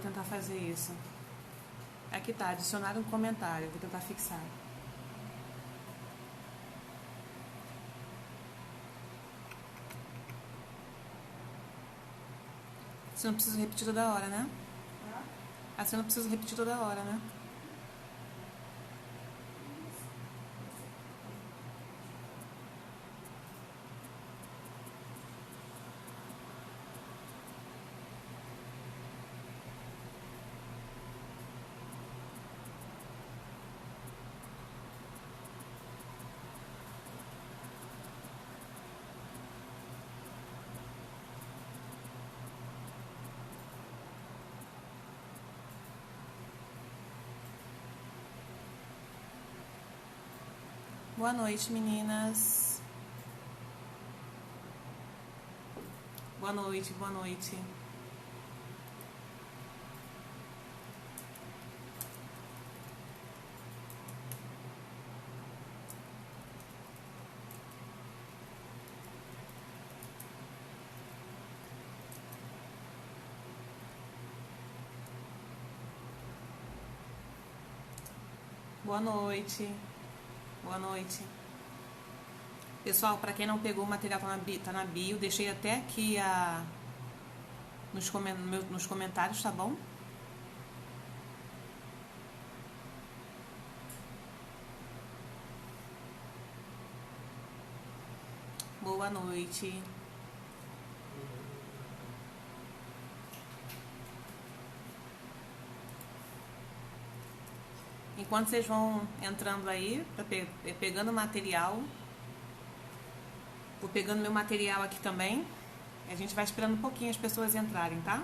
tentar fazer isso. Aqui tá, adicionar um comentário. Vou tentar fixar. Você não precisa repetir toda hora, né? Assim eu não preciso repetir toda hora, né? Boa noite, meninas. Boa noite, boa noite. Boa noite. Boa noite. Pessoal, para quem não pegou, o material tá na bio. Deixei até aqui nos comentários, tá bom? Boa noite. Enquanto vocês vão entrando aí, pegando material, vou pegando meu material aqui também. A gente vai esperando um pouquinho as pessoas entrarem, tá?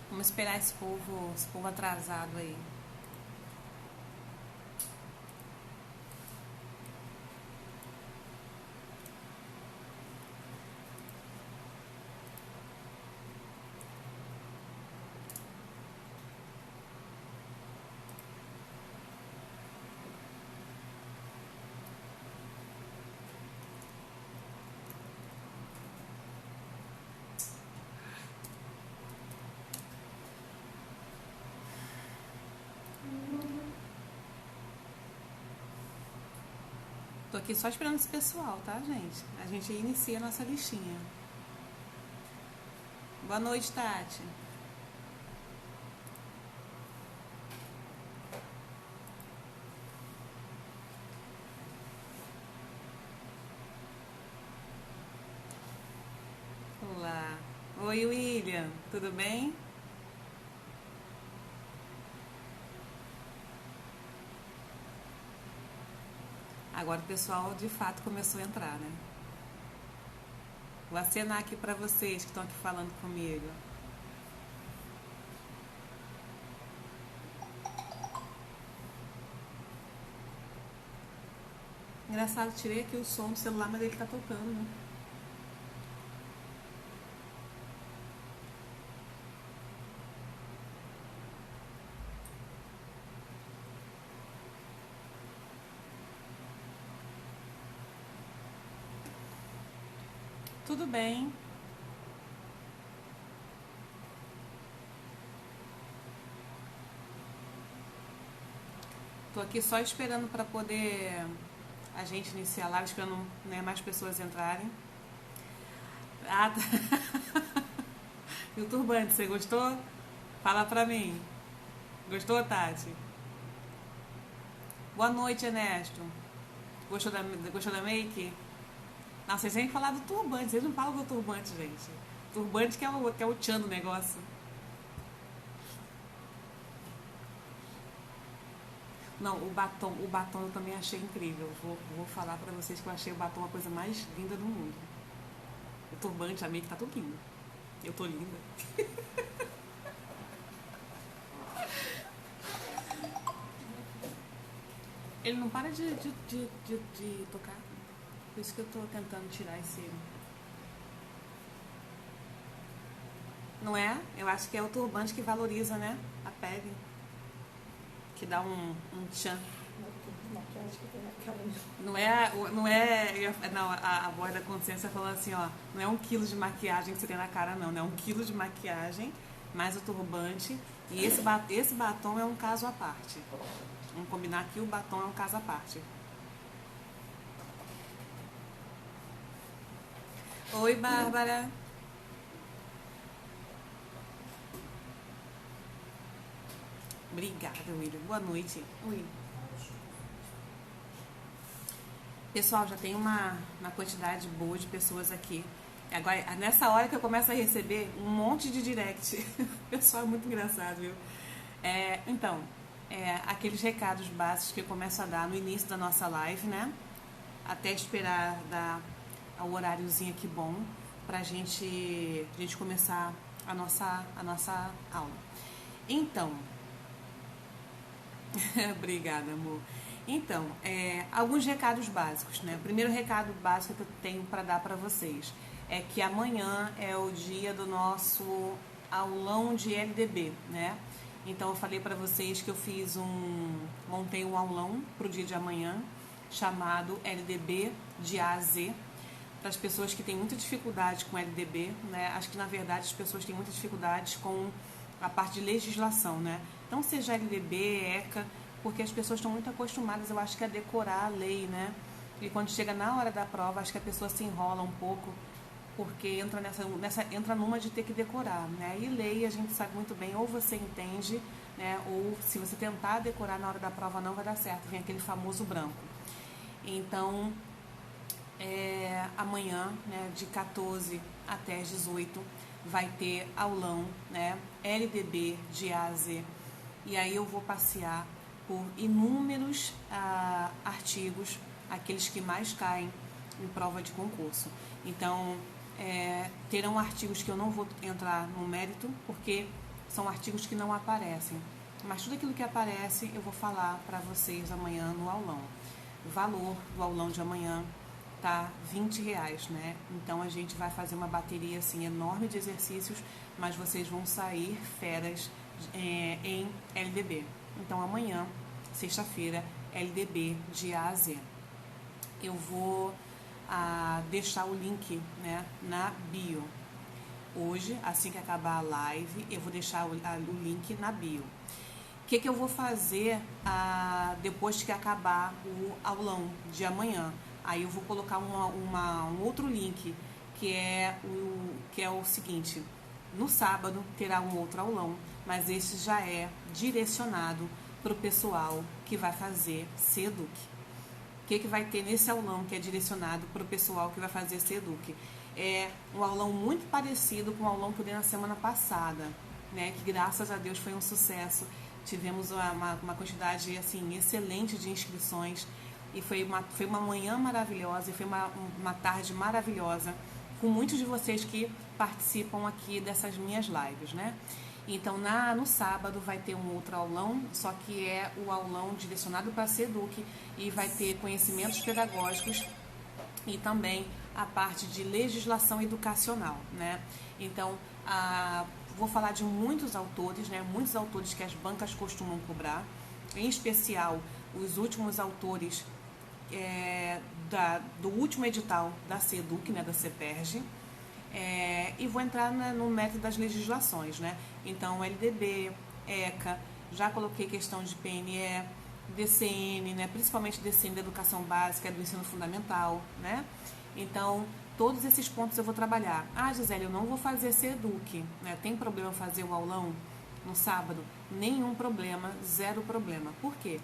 Vamos esperar esse povo atrasado aí. Tô aqui só esperando esse pessoal, tá, gente? A gente inicia a nossa listinha. Boa noite, Tati. Olá. Oi, William. Tudo bem? Agora o pessoal de fato começou a entrar, né? Vou acenar aqui pra vocês que estão aqui falando comigo. Engraçado, tirei aqui o som do celular, mas ele tá tocando, né? Tudo bem. Tô aqui só esperando para poder a gente iniciar a live, esperando, né, mais pessoas entrarem. Ah, tá. E o turbante, você gostou? Fala pra mim. Gostou, Tati? Boa noite, Ernesto. Gostou da make? Não, vocês têm que falar do turbante, vocês não falam do turbante, gente. Turbante que é o tchan do negócio. Não, o batom eu também achei incrível. Vou falar pra vocês que eu achei o batom a coisa mais linda do mundo. O turbante, a make tá tudo lindo. Eu tô linda. Ele não para de tocar. Por isso que eu tô tentando tirar esse. Não é? Eu acho que é o turbante que valoriza, né? A pele. Que dá um tchan. Não, a voz da consciência falou assim, ó, não é 1 quilo de maquiagem que você tem na cara, não, é 1 quilo de maquiagem, mais o turbante, e esse batom é um caso à parte. Vamos combinar que o batom é um caso à parte. Oi, Bárbara. Obrigada, William. Boa noite. Oi. Pessoal, já tem uma quantidade boa de pessoas aqui. Agora, nessa hora que eu começo a receber um monte de direct. O pessoal é muito engraçado, viu? Então, aqueles recados básicos que eu começo a dar no início da nossa live, né? Até esperar dar o horáriozinho aqui bom pra gente começar a nossa aula. Então, obrigada, amor. Então, alguns recados básicos, né? O primeiro recado básico que eu tenho para dar para vocês é que amanhã é o dia do nosso aulão de LDB, né? Então, eu falei para vocês que eu montei um aulão para o dia de amanhã, chamado LDB de A a Z, para as pessoas que têm muita dificuldade com LDB, né? Acho que, na verdade, as pessoas têm muitas dificuldades com a parte de legislação, né? Então, seja LDB, ECA, porque as pessoas estão muito acostumadas, eu acho que a decorar a lei, né? E quando chega na hora da prova, acho que a pessoa se enrola um pouco, porque entra numa de ter que decorar, né? E lei, a gente sabe muito bem, ou você entende, né? Ou se você tentar decorar na hora da prova não vai dar certo, vem aquele famoso branco. Então, amanhã, né, de 14 até as 18, vai ter aulão, né? LDB de A a Z. E aí eu vou passear por inúmeros artigos, aqueles que mais caem em prova de concurso. Então, terão artigos que eu não vou entrar no mérito, porque são artigos que não aparecem. Mas tudo aquilo que aparece eu vou falar para vocês amanhã no aulão. O valor do aulão de amanhã tá R$20, né? Então a gente vai fazer uma bateria assim enorme de exercícios, mas vocês vão sair feras em LDB. Então amanhã, sexta-feira, LDB de A a Z. Eu vou deixar o link, né, na bio. Hoje, assim que acabar a live, eu vou deixar o link na bio. O que eu vou fazer depois que acabar o aulão de amanhã? Aí eu vou colocar um outro link, que é o seguinte: no sábado terá um outro aulão, mas esse já é direcionado para o pessoal que vai fazer CEDUC. O que vai ter nesse aulão que é direcionado para o pessoal que vai fazer CEDUC? É um aulão muito parecido com o aulão que eu dei na semana passada, né? Que graças a Deus foi um sucesso. Tivemos uma quantidade assim excelente de inscrições e foi uma manhã maravilhosa e foi uma tarde maravilhosa com muitos de vocês que participam aqui dessas minhas lives, né? Então, no sábado vai ter um outro aulão, só que é o aulão direcionado para a CEDUC e vai ter conhecimentos pedagógicos e também a parte de legislação educacional, né? Então, vou falar de muitos autores, né? Muitos autores que as bancas costumam cobrar, em especial os últimos autores do último edital da CEDUC, né? Da CEPERJ. E vou entrar no método das legislações, né? Então, LDB, ECA, já coloquei questão de PNE, DCN, né? Principalmente DCN da educação básica, do ensino fundamental, né? Então, todos esses pontos eu vou trabalhar. Gisele, eu não vou fazer CEDUC, né? Tem problema fazer o aulão no sábado? Nenhum problema, zero problema. Por quê?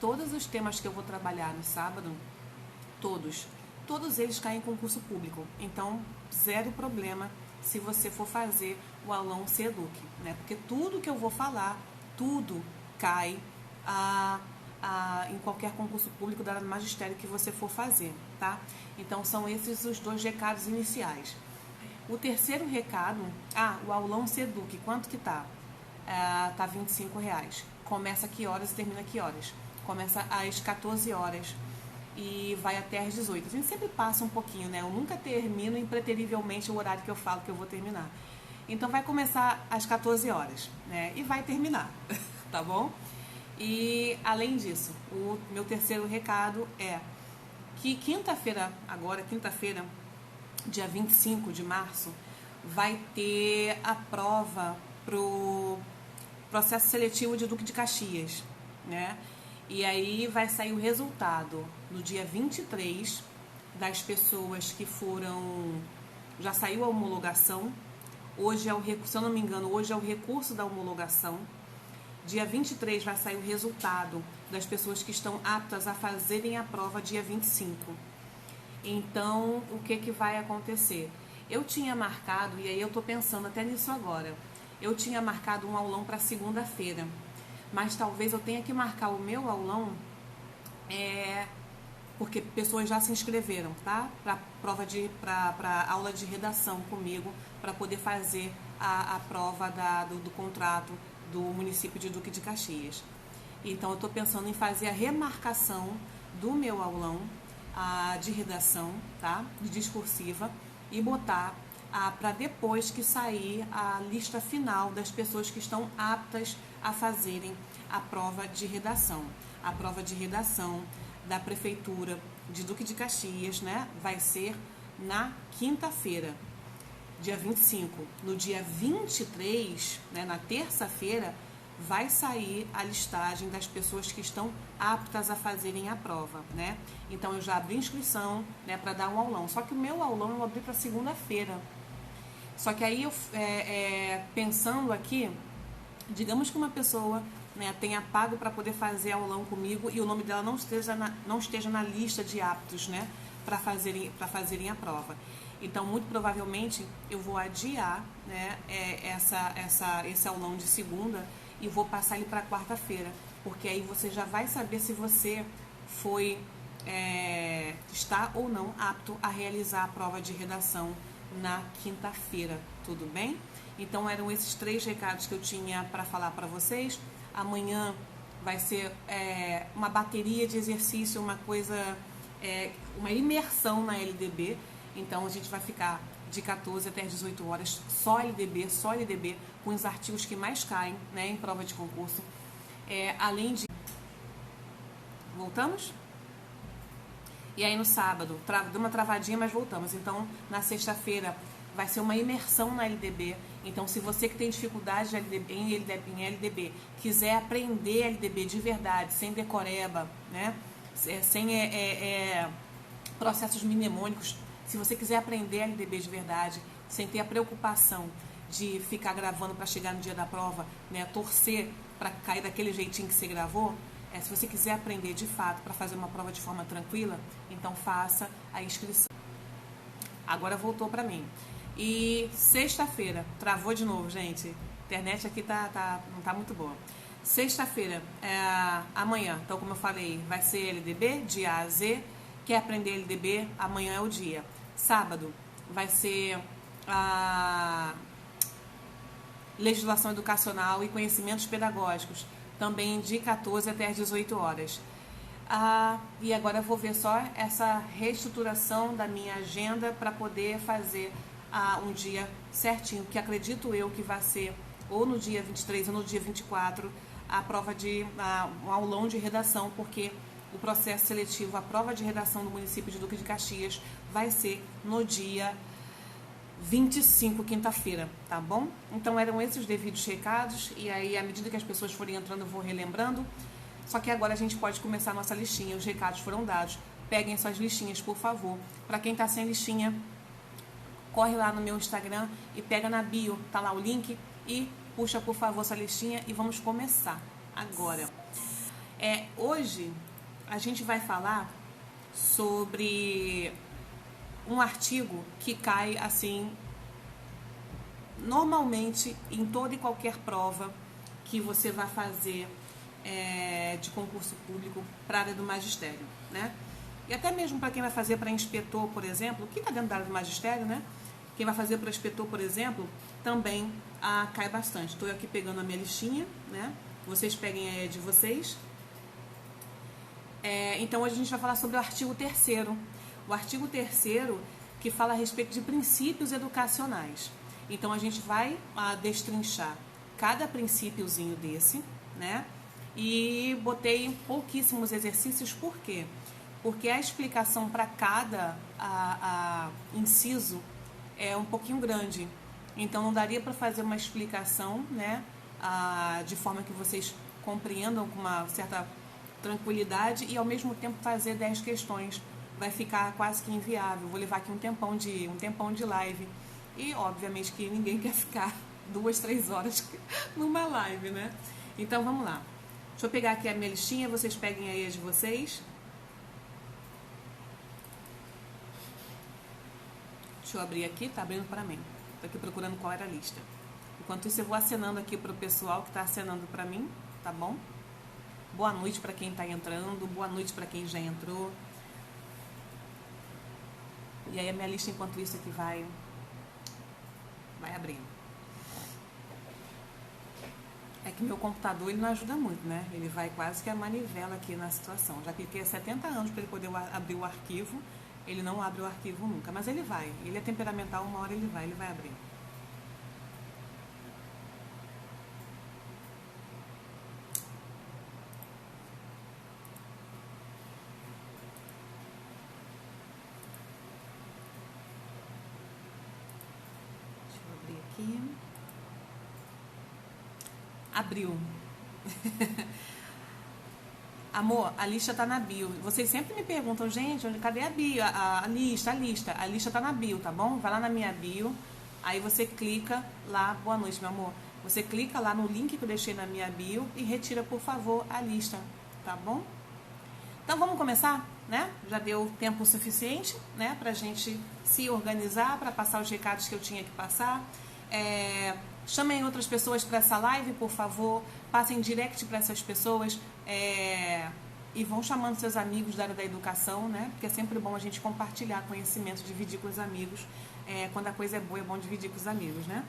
Todos os temas que eu vou trabalhar no sábado, todos, todos eles caem em concurso público. Então, zero problema se você for fazer o aulão SEDUC, né? Porque tudo que eu vou falar, tudo cai em qualquer concurso público da área do magistério que você for fazer, tá? Então, são esses os 2 recados iniciais. O terceiro recado, o aulão SEDUC, quanto que tá? Tá R$25. Começa que horas e termina que horas? Começa às 14 horas e vai até às 18. A gente sempre passa um pouquinho, né? Eu nunca termino impreterivelmente o horário que eu falo que eu vou terminar. Então, vai começar às 14 horas, né? E vai terminar, tá bom? E, além disso, o meu terceiro recado é que quinta-feira, dia 25 de março, vai ter a prova pro processo seletivo de Duque de Caxias, né? E aí vai sair o resultado no dia 23 das pessoas que foram... Já saiu a homologação. Hoje é o recurso, se eu não me engano, hoje é o recurso da homologação. Dia 23 vai sair o resultado das pessoas que estão aptas a fazerem a prova dia 25. Então, o que vai acontecer? Eu tinha marcado, e aí eu estou pensando até nisso agora, eu tinha marcado um aulão para segunda-feira, mas talvez eu tenha que marcar o meu aulão, porque pessoas já se inscreveram, tá? Para aula de redação comigo, para poder fazer a prova do contrato do município de Duque de Caxias. Então, eu estou pensando em fazer a remarcação do meu aulão de redação, tá? De discursiva, e botar para depois que sair a lista final das pessoas que estão aptas a fazerem a prova de redação. A prova de redação da Prefeitura de Duque de Caxias, né? Vai ser na quinta-feira, dia 25. No dia 23, né, na terça-feira, vai sair a listagem das pessoas que estão aptas a fazerem a prova, né? Então, eu já abri inscrição, né, para dar um aulão. Só que o meu aulão eu abri para segunda-feira. Só que aí, pensando aqui, digamos que uma pessoa, né, tenha pago para poder fazer aulão comigo e o nome dela não esteja na lista de aptos, né, para fazerem a prova. Então, muito provavelmente, eu vou adiar, né, esse aulão de segunda e vou passar ele para quarta-feira, porque aí você já vai saber se você está ou não apto a realizar a prova de redação na quinta-feira, tudo bem? Então, eram esses 3 recados que eu tinha para falar para vocês. Amanhã vai ser uma bateria de exercício, uma coisa, uma imersão na LDB. Então, a gente vai ficar de 14 até 18 horas, só LDB, com os artigos que mais caem, né, em prova de concurso. Além de... Voltamos? E aí, no sábado, deu uma travadinha, mas voltamos. Então, na sexta-feira, vai ser uma imersão na LDB. Então, se você que tem dificuldade em LDB, quiser aprender LDB de verdade, sem decoreba, né, sem processos mnemônicos, se você quiser aprender LDB de verdade, sem ter a preocupação de ficar gravando para chegar no dia da prova, né, torcer para cair daquele jeitinho que você gravou, se você quiser aprender de fato para fazer uma prova de forma tranquila, então faça a inscrição. Agora voltou para mim. E sexta-feira, travou de novo, gente. A internet aqui não tá muito boa. Sexta-feira, amanhã, então como eu falei, vai ser LDB, dia A a Z. Quer aprender LDB? Amanhã é o dia. Sábado vai ser a legislação educacional e conhecimentos pedagógicos, também de 14 até as 18 horas. E agora eu vou ver só essa reestruturação da minha agenda para poder fazer um dia certinho, que acredito eu que vai ser ou no dia 23 ou no dia 24 a prova um aulão de redação, porque o processo seletivo, a prova de redação do município de Duque de Caxias vai ser no dia 25, quinta-feira, tá bom? Então, eram esses os devidos recados, e aí, à medida que as pessoas forem entrando, eu vou relembrando. Só que agora a gente pode começar a nossa listinha, os recados foram dados. Peguem suas listinhas, por favor. Para quem tá sem listinha, corre lá no meu Instagram e pega na bio, tá lá o link, e puxa, por favor, sua listinha e vamos começar agora. Hoje a gente vai falar sobre um artigo que cai assim normalmente em toda e qualquer prova que você vai fazer de concurso público para a área do magistério, né? E até mesmo para quem vai fazer para inspetor, por exemplo, que está dentro da área do magistério, né? Quem vai fazer para inspetor, por exemplo, também cai bastante. Estou aqui pegando a minha listinha, né? Vocês peguem a de vocês. Então, hoje a gente vai falar sobre o artigo 3º. O artigo 3º que fala a respeito de princípios educacionais. Então, a gente vai destrinchar cada princípiozinho desse, né? E botei pouquíssimos exercícios, por quê? Porque a explicação para cada inciso é um pouquinho grande. Então, não daria para fazer uma explicação, né, de forma que vocês compreendam com uma certa tranquilidade e, ao mesmo tempo, fazer 10 questões. Vai ficar quase que inviável. Vou levar aqui um tempão de live. E, obviamente, que ninguém quer ficar 2, 3 horas numa live, né? Então, vamos lá. Deixa eu pegar aqui a minha listinha, vocês peguem aí as de vocês. Deixa eu abrir aqui, tá abrindo para mim. Tô aqui procurando qual era a lista. Enquanto isso, eu vou acenando aqui pro pessoal que tá acenando para mim, tá bom? Boa noite para quem tá entrando, boa noite para quem já entrou. E aí a minha lista, enquanto isso, aqui vai abrindo. É que meu computador ele não ajuda muito, né? Ele vai quase que a manivela aqui na situação. Já cliquei há 70 anos para ele poder abrir o arquivo. Ele não abre o arquivo nunca, mas ele vai. Ele é temperamental, uma hora ele vai abrir. Deixa eu abrir aqui. Abriu. Amor, a lista tá na bio. Vocês sempre me perguntam, gente, cadê a bio? A lista. A lista tá na bio, tá bom? Vai lá na minha bio. Aí você clica lá, boa noite, meu amor. Você clica lá no link que eu deixei na minha bio e retira, por favor, a lista, tá bom? Então vamos começar, né? Já deu tempo suficiente, né? Pra gente se organizar, para passar os recados que eu tinha que passar. Chamem outras pessoas para essa live, por favor. Passem direct para essas pessoas e vão chamando seus amigos da área da educação, né? Porque é sempre bom a gente compartilhar conhecimento, dividir com os amigos. Quando a coisa é boa, é bom dividir com os amigos, né?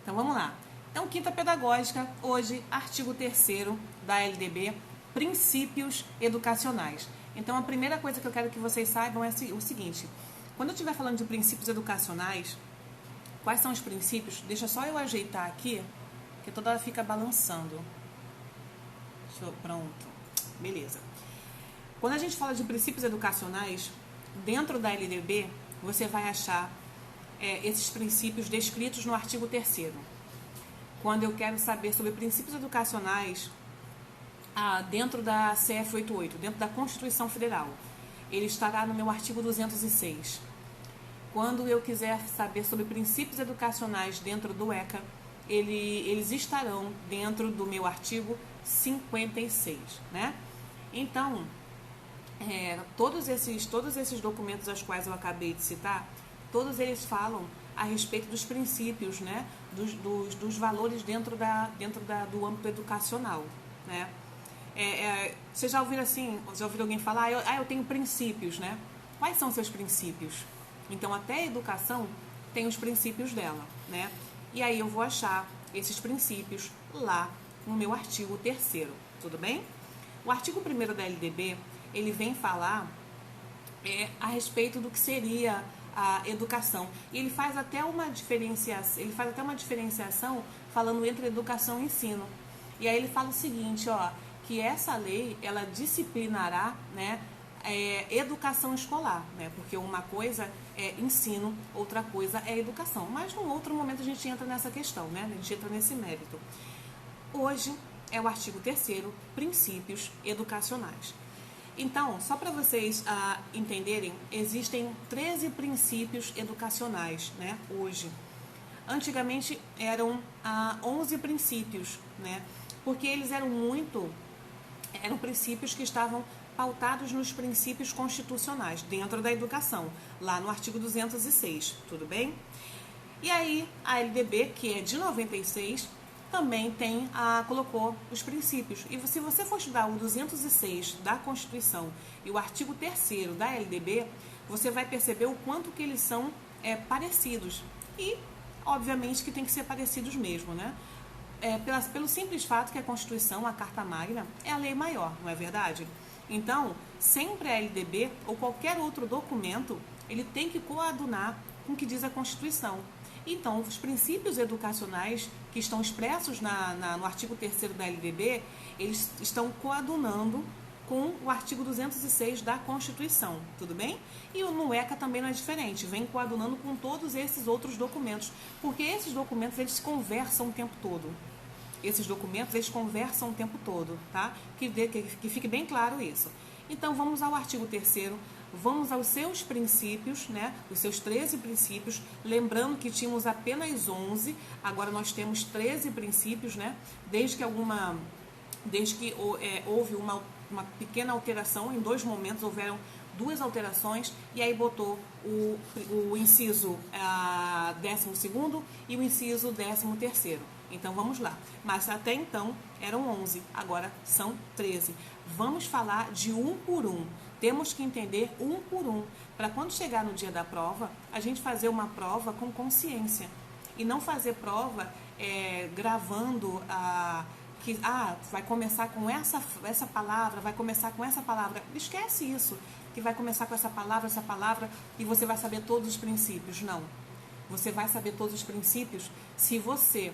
Então, vamos lá. Então, quinta pedagógica, hoje, artigo 3º da LDB, princípios educacionais. Então, a primeira coisa que eu quero que vocês saibam é o seguinte. Quando eu estiver falando de princípios educacionais, quais são os princípios? Deixa só eu ajeitar aqui, que toda hora fica balançando. Pronto. Beleza. Quando a gente fala de princípios educacionais, dentro da LDB, você vai achar esses princípios descritos no artigo 3º. Quando eu quero saber sobre princípios educacionais dentro da CF 88, dentro da Constituição Federal, ele estará no meu artigo 206. Quando eu quiser saber sobre princípios educacionais dentro do ECA, eles estarão dentro do meu artigo 56, né? Então, todos esses documentos aos quais eu acabei de citar, todos eles falam a respeito dos princípios, né? Dos valores dentro do âmbito educacional, né? Vocês já ouviram alguém falar, eu tenho princípios, né? Quais são seus princípios? Então, até a educação tem os princípios dela, né? E aí eu vou achar esses princípios lá no meu artigo 3º, tudo bem? O artigo 1º da LDB, ele vem falar a respeito do que seria a educação. E ele faz até uma diferenciação falando entre educação e ensino. E aí ele fala o seguinte, que essa lei, ela disciplinará, né, educação escolar, né? Porque uma coisa é ensino, outra coisa é educação. Mas num outro momento a gente entra nessa questão, né? A gente entra nesse mérito. Hoje é o artigo 3º, princípios educacionais. Então, só para vocês entenderem, existem 13 princípios educacionais, né? Hoje. Antigamente eram 11 princípios, né? Porque eles eram princípios que estavam pautados nos princípios constitucionais, dentro da educação, lá no artigo 206, tudo bem? E aí, a LDB, que é de 96, também colocou os princípios. E se você for estudar o 206 da Constituição e o artigo 3º da LDB, você vai perceber o quanto que eles são parecidos. E, obviamente, que tem que ser parecidos mesmo, né? Pelo simples fato que a Constituição, a Carta Magna, é a lei maior, não é verdade? Então, sempre a LDB ou qualquer outro documento, ele tem que coadunar com o que diz a Constituição. Então, os princípios educacionais que estão expressos no artigo 3º da LDB, eles estão coadunando com o artigo 206 da Constituição, tudo bem? E no ECA também não é diferente, vem coadunando com todos esses outros documentos, porque esses documentos, eles conversam o tempo todo. Esses documentos, eles conversam o tempo todo, tá? Que fique bem claro isso. Então, vamos ao artigo 3º, vamos aos seus princípios, né? Os seus 13 princípios, lembrando que tínhamos apenas 11, agora nós temos 13 princípios, né? Desde que houve uma pequena alteração, em 2 momentos houveram 2 alterações, e aí botou o inciso 12º e o inciso 13º. Então, vamos lá. Mas até então eram 11, agora são 13. Vamos falar de um por um. Temos que entender um por um, para quando chegar no dia da prova, a gente fazer uma prova com consciência. E não fazer prova gravando vai começar com essa palavra, vai começar com essa palavra. Esquece isso, que vai começar com essa palavra, e você vai saber todos os princípios. Não. Você vai saber todos os princípios se você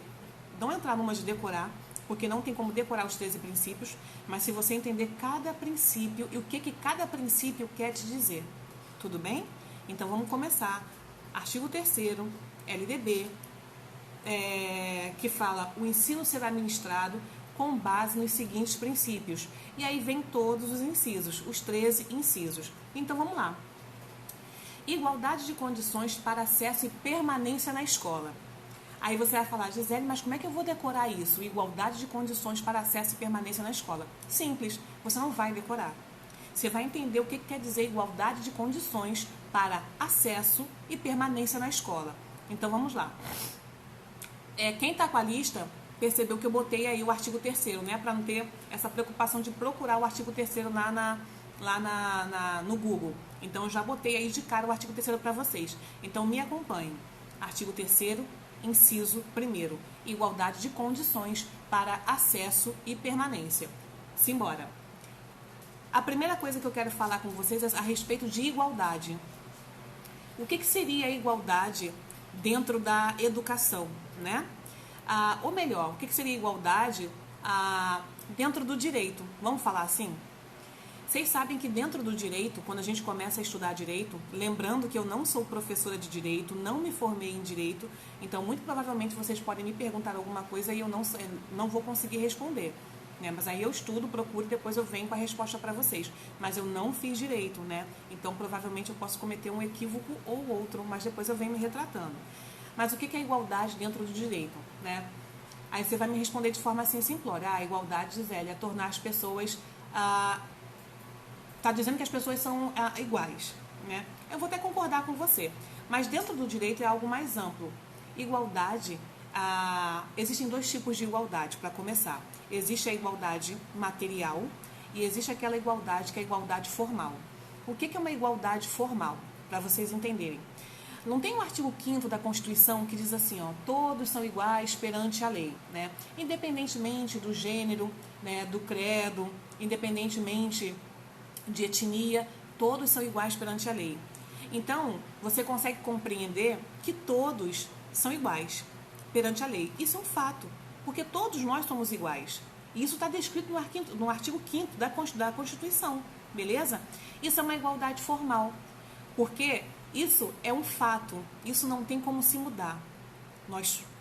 não entrar numa de decorar, porque não tem como decorar os 13 princípios, mas se você entender cada princípio e o que cada princípio quer te dizer. Tudo bem? Então, vamos começar. Artigo 3º, LDB, que fala: o ensino será ministrado com base nos seguintes princípios. E aí vem todos os incisos, os 13 incisos. Então, vamos lá. Igualdade de condições para acesso e permanência na escola. Aí você vai falar: Gisele, mas como é que eu vou decorar isso? Igualdade de condições para acesso e permanência na escola. Simples, você não vai decorar. Você vai entender o que quer dizer igualdade de condições para acesso e permanência na escola. Então, vamos lá. Quem está com a lista percebeu que eu botei aí o artigo 3º, né? Para não ter essa preocupação de procurar o artigo 3º no Google. Então, eu já botei aí de cara o artigo 3º para vocês. Então, me acompanhem. Artigo 3º, inciso 1º. Igualdade de condições para acesso e permanência. Simbora. A primeira coisa que eu quero falar com vocês é a respeito de igualdade. O que seria a igualdade dentro da educação, né? Ou melhor, o que seria igualdade dentro do direito? Vamos falar assim? Vocês sabem que dentro do direito, quando a gente começa a estudar direito, lembrando que eu não sou professora de direito, não me formei em direito, então muito provavelmente vocês podem me perguntar alguma coisa e eu não vou conseguir responder, né? Mas aí eu estudo, procuro e depois eu venho com a resposta para vocês. Mas eu não fiz direito, né? Então provavelmente eu posso cometer um equívoco ou outro, mas depois eu venho me retratando. Mas o que é igualdade dentro do direito, né? Aí você vai me responder de forma assim simplória: a igualdade, Gisele, é tornar as pessoas... Está dizendo que as pessoas são iguais, né? Eu vou até concordar com você, mas dentro do direito é algo mais amplo. Igualdade, existem 2 tipos de igualdade, para começar. Existe a igualdade material e existe aquela igualdade que é a igualdade formal. O que é uma igualdade formal? Para vocês entenderem. Não tem um artigo 5º da Constituição que diz assim, todos são iguais perante a lei, né? Independentemente do gênero, né, do credo, independentemente de etnia, todos são iguais perante a lei. Então, você consegue compreender que todos são iguais perante a lei. Isso é um fato, porque todos nós somos iguais. E isso está descrito no artigo 5º da Constituição, beleza? Isso é uma igualdade formal, porque isso é um fato, isso não tem como se mudar.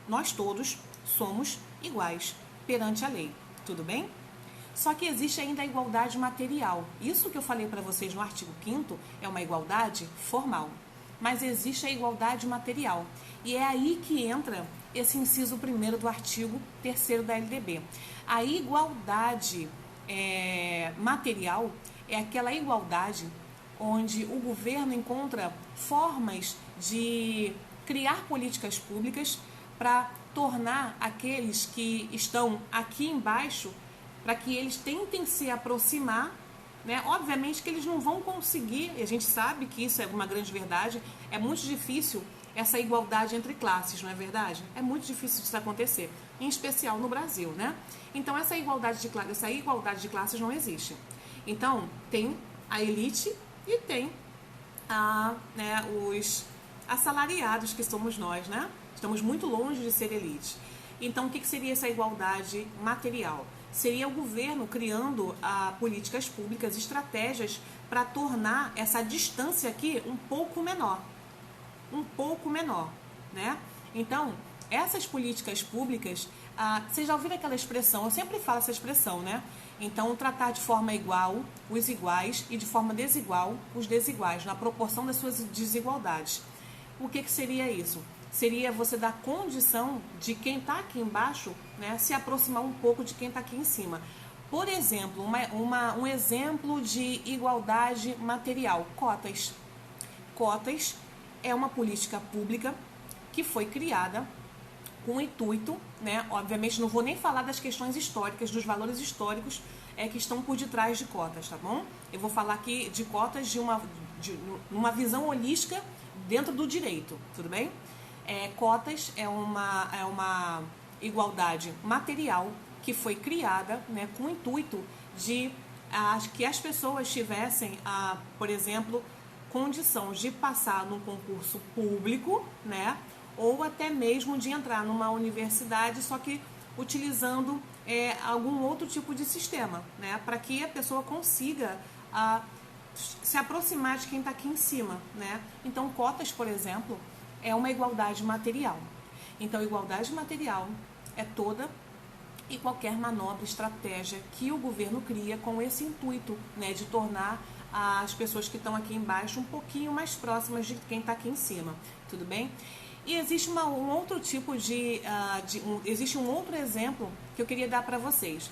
Nós todos somos iguais perante a lei, tudo bem? Só que existe ainda a igualdade material. Isso que eu falei para vocês no artigo 5º é uma igualdade formal. Mas existe a igualdade material. E é aí que entra esse inciso 1º do artigo 3º da LDB. A igualdade material é aquela igualdade onde o governo encontra formas de criar políticas públicas para tornar aqueles que estão aqui embaixo, para que eles tentem se aproximar, né? Obviamente que eles não vão conseguir, e a gente sabe que isso é uma grande verdade, é muito difícil essa igualdade entre classes, não é verdade? É muito difícil disso acontecer, em especial no Brasil, né? Então essa igualdade de classes não existe. Então tem a elite e tem os assalariados, que somos nós, né? Estamos muito longe de ser elite. Então, o que seria essa igualdade material? Seria o governo criando políticas públicas, estratégias para tornar essa distância aqui um pouco menor, né? Então, essas políticas públicas, vocês já ouviram aquela expressão? Eu sempre falo essa expressão, né? Então, tratar de forma igual os iguais e de forma desigual os desiguais, na proporção das suas desigualdades. O que seria isso? Seria você dar condição de quem está aqui embaixo, né, se aproximar um pouco de quem está aqui em cima. Por exemplo, um exemplo de igualdade material, cotas. Cotas é uma política pública que foi criada com o intuito, né, obviamente não vou nem falar das questões históricas, dos valores históricos que estão por detrás de cotas, tá bom? Eu vou falar aqui de cotas de uma visão holística dentro do direito, tudo bem? Cotas é uma igualdade material que foi criada, né, com o intuito de que as pessoas tivessem, por exemplo, condição de passar num concurso público, né, ou até mesmo de entrar numa universidade, só que utilizando algum outro tipo de sistema, né, para que a pessoa consiga se aproximar de quem está aqui em cima, né? Então, cotas, por exemplo, é uma igualdade material. Então, igualdade material é toda e qualquer manobra, estratégia que o governo cria com esse intuito, né, de tornar as pessoas que estão aqui embaixo um pouquinho mais próximas de quem está aqui em cima, tudo bem? E existe um outro tipo existe um outro exemplo que eu queria dar para vocês.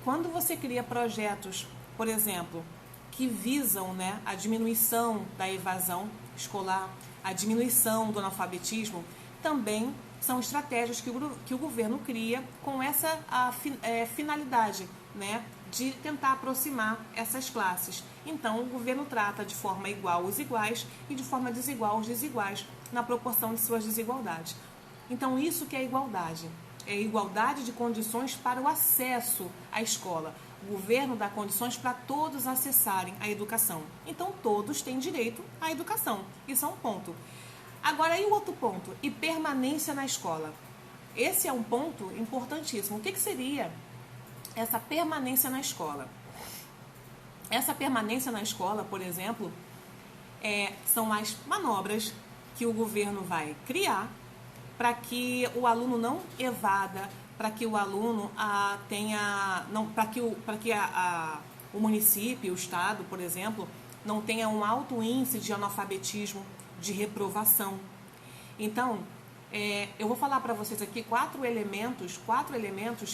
Quando você cria projetos, por exemplo, que visam, né, a diminuição da evasão escolar, a diminuição do analfabetismo, também são estratégias que o governo cria com essa finalidade, né, de tentar aproximar essas classes. Então, o governo trata de forma igual os iguais e de forma desigual os desiguais, na proporção de suas desigualdades. Então, isso que é igualdade. É igualdade de condições para o acesso à escola. O governo dá condições para todos acessarem a educação. Então, todos têm direito à educação. Isso é um ponto. Agora, e o outro ponto? E permanência na escola. Esse é um ponto importantíssimo. O que seria essa permanência na escola? Essa permanência na escola, por exemplo, são as manobras que o governo vai criar para que o aluno não evada, para que o aluno para que o município, o estado, por exemplo, não tenha um alto índice de analfabetismo, de reprovação. Então, eu vou falar para vocês aqui quatro elementos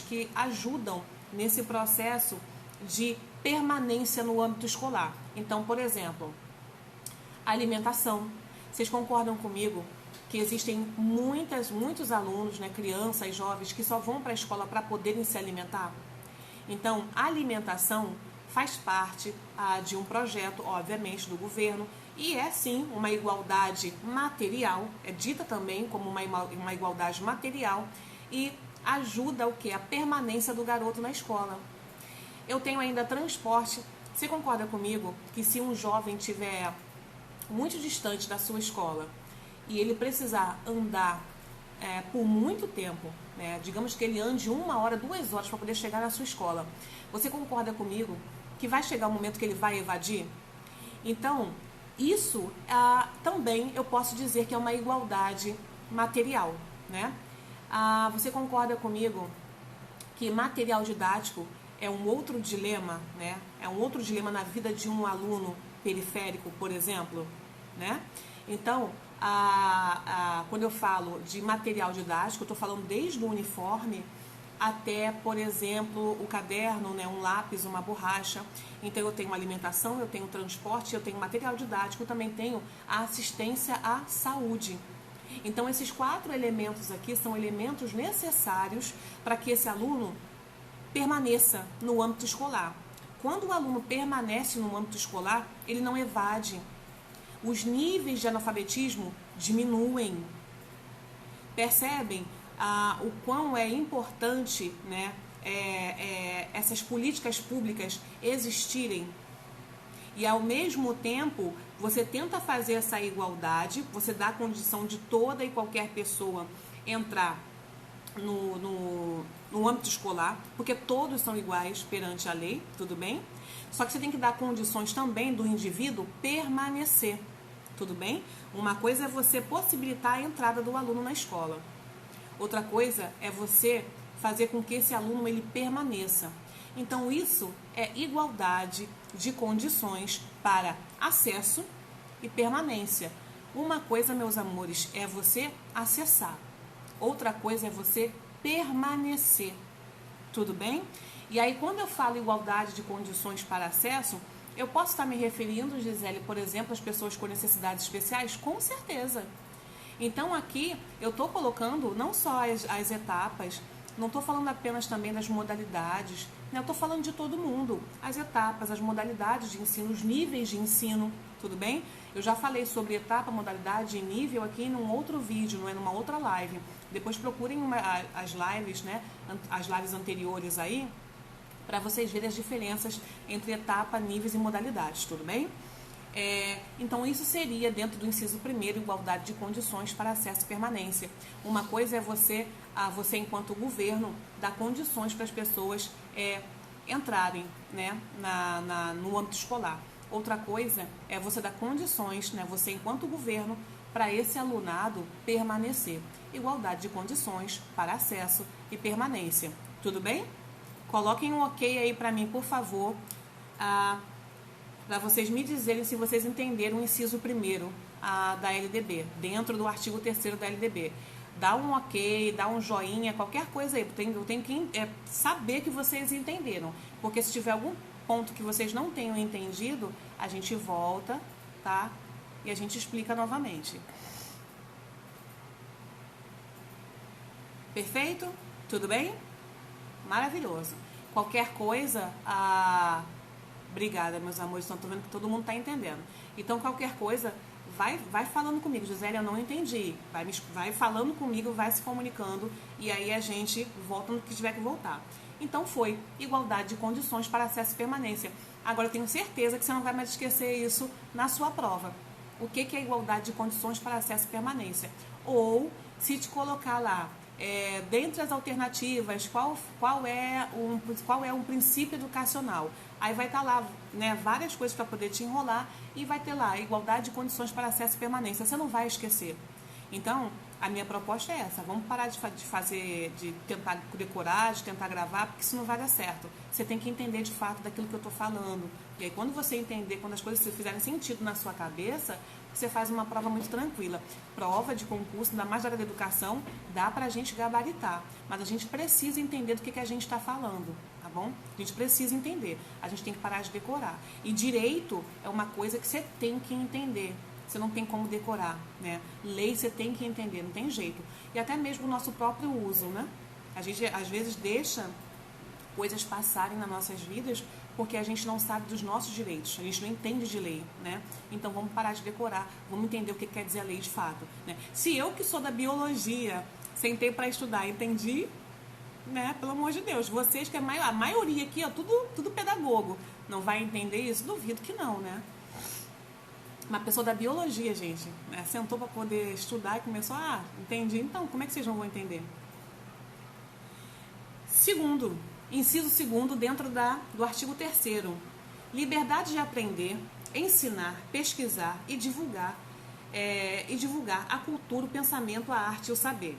que ajudam nesse processo de permanência no âmbito escolar. Então, por exemplo, a alimentação. Vocês concordam comigo que existem muitos alunos, né, crianças, jovens, que só vão para a escola para poderem se alimentar? Então, a alimentação faz parte de um projeto, obviamente, do governo, e é sim uma igualdade material, é dita também como uma igualdade material, e ajuda o quê? A permanência do garoto na escola. Eu tenho ainda transporte. Você concorda comigo que se um jovem estiver muito distante da sua escola e ele precisar andar por muito tempo, né, digamos que ele ande 1 hora, 2 horas para poder chegar na sua escola, você concorda comigo que vai chegar um momento que ele vai evadir? Então, isso também eu posso dizer que é uma igualdade material, né? Você concorda comigo que material didático é um outro dilema, né? É um outro dilema na vida de um aluno periférico, por exemplo, né? Então, quando eu falo de material didático, eu estou falando desde o uniforme até, por exemplo, o caderno, né, um lápis, uma borracha. Então eu tenho alimentação, eu tenho transporte, eu tenho material didático, eu também tenho a assistência à saúde. Então esses 4 elementos aqui são elementos necessários para que esse aluno permaneça no âmbito escolar. Quando o aluno permanece no âmbito escolar, ele não evade. Os níveis de analfabetismo diminuem. Percebem o quão é importante, né, essas políticas públicas existirem? E ao mesmo tempo, você tenta fazer essa igualdade, você dá a condição de toda e qualquer pessoa entrar no âmbito escolar, porque todos são iguais perante a lei, tudo bem? Só que você tem que dar condições também do indivíduo permanecer, tudo bem? Uma coisa é você possibilitar a entrada do aluno na escola. Outra coisa é você fazer com que esse aluno ele permaneça. Então isso é igualdade de condições para acesso e permanência. Uma coisa, meus amores, é você acessar. Outra coisa é você permanecer. Tudo bem? E aí, quando eu falo igualdade de condições para acesso, eu posso estar me referindo, Gisele, por exemplo, às pessoas com necessidades especiais? Com certeza. Então, aqui, eu estou colocando não só as etapas, não estou falando apenas também das modalidades, né? Eu estou falando de todo mundo. As etapas, as modalidades de ensino, os níveis de ensino, tudo bem? Eu já falei sobre etapa, modalidade e nível aqui num outro vídeo, não é, numa outra live. Depois procurem as lives, né? As lives anteriores aí, para vocês verem as diferenças entre etapa, níveis e modalidades, tudo bem? Então isso seria dentro do inciso 1º, igualdade de condições para acesso e permanência. Uma coisa é você enquanto governo dar condições para as pessoas entrarem, né, no âmbito escolar. Outra coisa é você dar condições, né, você enquanto governo, para esse alunado permanecer. Igualdade de condições para acesso e permanência. Tudo bem? Coloquem um ok aí para mim, por favor, para vocês me dizerem se vocês entenderam o inciso 1º da LDB, dentro do artigo 3º da LDB. Dá um ok, dá um joinha, qualquer coisa aí. Eu tenho que saber que vocês entenderam. Porque se tiver algum ponto que vocês não tenham entendido, a gente volta, tá? E a gente explica novamente. Perfeito? Tudo bem? Maravilhoso. Qualquer coisa, obrigada, meus amores, estou vendo que todo mundo está entendendo. Então, qualquer coisa, vai falando comigo. Gisele, eu não entendi. Vai falando comigo, vai se comunicando e aí a gente volta no que tiver que voltar. Então, foi igualdade de condições para acesso e permanência. Agora, eu tenho certeza que você não vai mais esquecer isso na sua prova. O que é igualdade de condições para acesso e permanência? Ou, se te colocar lá, dentre as alternativas, qual é um princípio educacional? Aí vai estar lá, né, várias coisas para poder te enrolar e vai ter lá igualdade de condições para acesso e permanência. Você não vai esquecer. Então, a minha proposta é essa. Vamos parar de tentar decorar, de tentar gravar, porque isso não vai dar certo. Você tem que entender de fato daquilo que eu estou falando. E aí, quando você entender, quando as coisas fizerem sentido na sua cabeça, você faz uma prova muito tranquila. Prova de concurso, ainda mais da área da educação, dá pra gente gabaritar. Mas a gente precisa entender do que a gente está falando, tá bom? A gente precisa entender. A gente tem que parar de decorar. E direito é uma coisa que você tem que entender. Você não tem como decorar, né? Lei você tem que entender, não tem jeito. E até mesmo o nosso próprio uso, né? A gente, às vezes, deixa coisas passarem nas nossas vidas porque a gente não sabe dos nossos direitos, a gente não entende de lei, né? Então vamos parar de decorar, vamos entender o que quer dizer a lei de fato, né? Se eu que sou da biologia, sentei para estudar, entendi, né? Pelo amor de Deus, vocês que a maioria aqui, ó, tudo pedagogo, não vai entender isso? Duvido que não, né? Uma pessoa da biologia, gente, né? Sentou para poder estudar e começou, entendi, então como é que vocês não vão entender? Segundo, inciso 2º, dentro do artigo 3º, liberdade de aprender, ensinar, pesquisar e divulgar a cultura, o pensamento, a arte e o saber.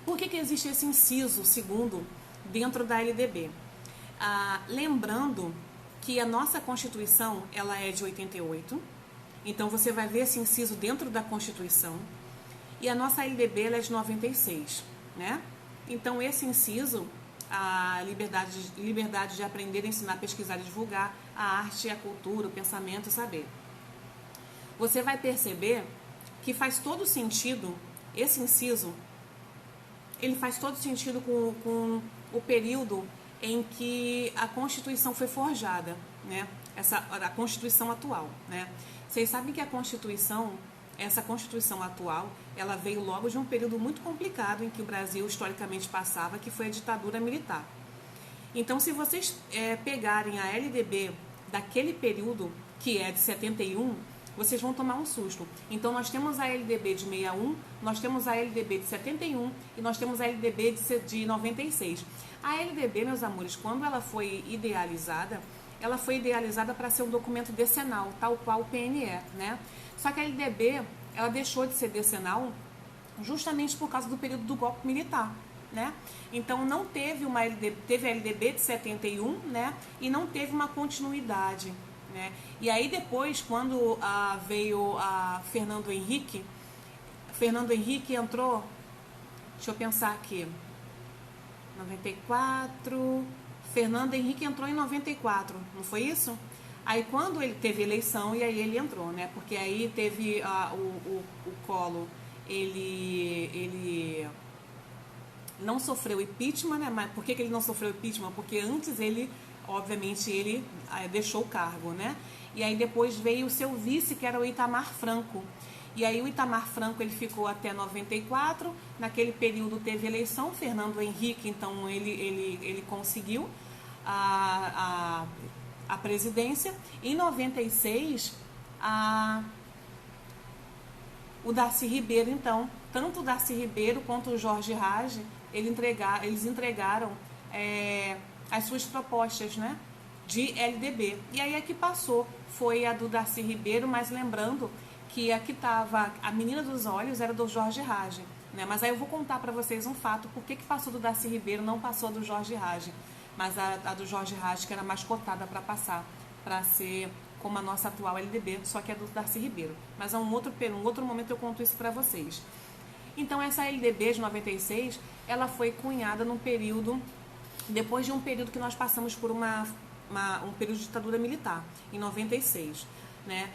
Por que existe esse inciso 2º dentro da LDB? Lembrando que a nossa Constituição ela é de 88, então você vai ver esse inciso dentro da Constituição, e a nossa LDB ela é de 96, né? Então, esse inciso, a liberdade de aprender, ensinar, pesquisar e divulgar a arte, a cultura, o pensamento e o saber. Você vai perceber que faz todo sentido, esse inciso, ele faz todo sentido com o período em que a Constituição foi forjada, né? A Constituição atual, né? Vocês sabem que essa Constituição atual, ela veio logo de um período muito complicado em que o Brasil historicamente passava, que foi a ditadura militar. Então, se vocês pegarem a LDB daquele período, que é de 71, vocês vão tomar um susto. Então, nós temos a LDB de 61, nós temos a LDB de 71 e nós temos a LDB de 96. A LDB, meus amores, quando ela foi idealizada para ser um documento decenal, tal qual o PNE, né? Só que a LDB, ela deixou de ser decenal justamente por causa do período do golpe militar, né? Então, não teve teve a LDB de 71, né? E não teve uma continuidade, né? E aí depois, quando veio a Fernando Henrique entrou, deixa eu pensar aqui, 94, Fernando Henrique entrou em 94, não foi isso? Aí quando ele teve eleição, e aí ele entrou, né? Porque aí teve o Collor, ele não sofreu impeachment, né? Mas por que ele não sofreu impeachment? Porque antes obviamente, ele deixou o cargo, né? E aí depois veio o seu vice, que era o Itamar Franco. E aí o Itamar Franco, ele ficou até 94, naquele período teve eleição, Fernando Henrique, então ele conseguiu a presidência. Em 96, o Darcy Ribeiro, então, tanto o Darcy Ribeiro quanto o Jorge Rage, eles entregaram as suas propostas, né, de LDB. E aí a que passou foi a do Darcy Ribeiro, mas lembrando que a que estava, a menina dos olhos, era do Jorge Rage, né? Mas aí eu vou contar para vocês um fato, por que passou do Darcy Ribeiro, não passou do Jorge Rage. Mas a do Jorge Rage, que era mais cotada para passar, para ser como a nossa atual LDB, só que é do Darcy Ribeiro. Mas um outro momento eu conto isso para vocês. Então essa LDB de 96, ela foi cunhada num período, depois de um período que nós passamos por um período de ditadura militar, em 96, né?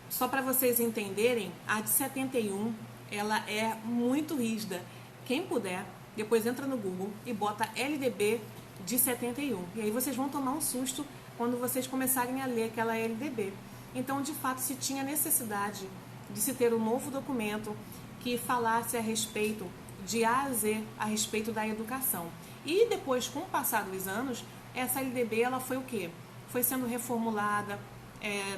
Só para vocês entenderem, a de 71, ela é muito rígida. Quem puder, depois entra no Google e bota LDB de 71. E aí vocês vão tomar um susto quando vocês começarem a ler aquela LDB. Então, de fato, se tinha necessidade de se ter um novo documento que falasse a respeito de A a Z, a respeito da educação. E depois, com o passar dos anos, essa LDB, ela foi o quê? Foi sendo reformulada,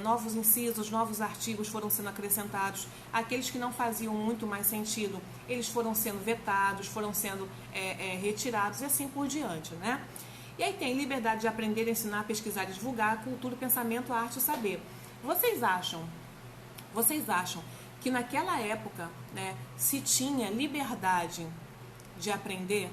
novos incisos, novos artigos foram sendo acrescentados, aqueles que não faziam muito mais sentido, eles foram sendo vetados, foram sendo retirados e assim por diante, né? E aí tem liberdade de aprender, ensinar, pesquisar e divulgar a cultura, o pensamento, a arte e o saber. Vocês acham que naquela época, né, se tinha liberdade de aprender,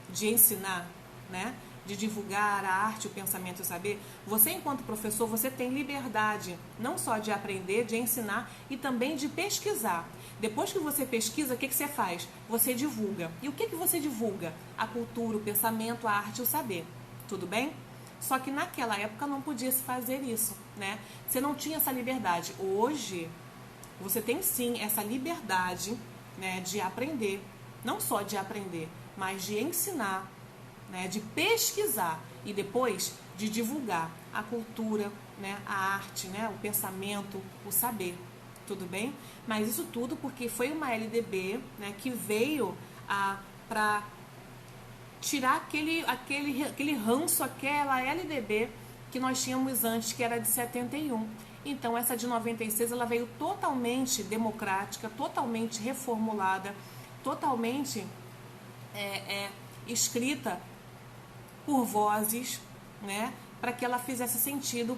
de ensinar, né, de divulgar a arte, o pensamento e o saber? Você, enquanto professor, você tem liberdade não só de aprender, de ensinar e também de pesquisar. Depois que você pesquisa, o que você faz? Você divulga. E o que você divulga? A cultura, o pensamento, a arte e o saber. Tudo bem? Só que naquela época não podia se fazer isso, né? Você não tinha essa liberdade. Hoje, você tem sim essa liberdade, né, de aprender. Não só de aprender, mas de ensinar, né, de pesquisar e depois de divulgar a cultura, né, a arte, né, o pensamento, o saber. Tudo bem? Mas isso tudo porque foi uma LDB, né, que veio para tirar aquele ranço, aquela LDB que nós tínhamos antes, que era de 71. Então, essa de 96, ela veio totalmente democrática, totalmente reformulada, totalmente escrita por vozes, né, para que ela fizesse sentido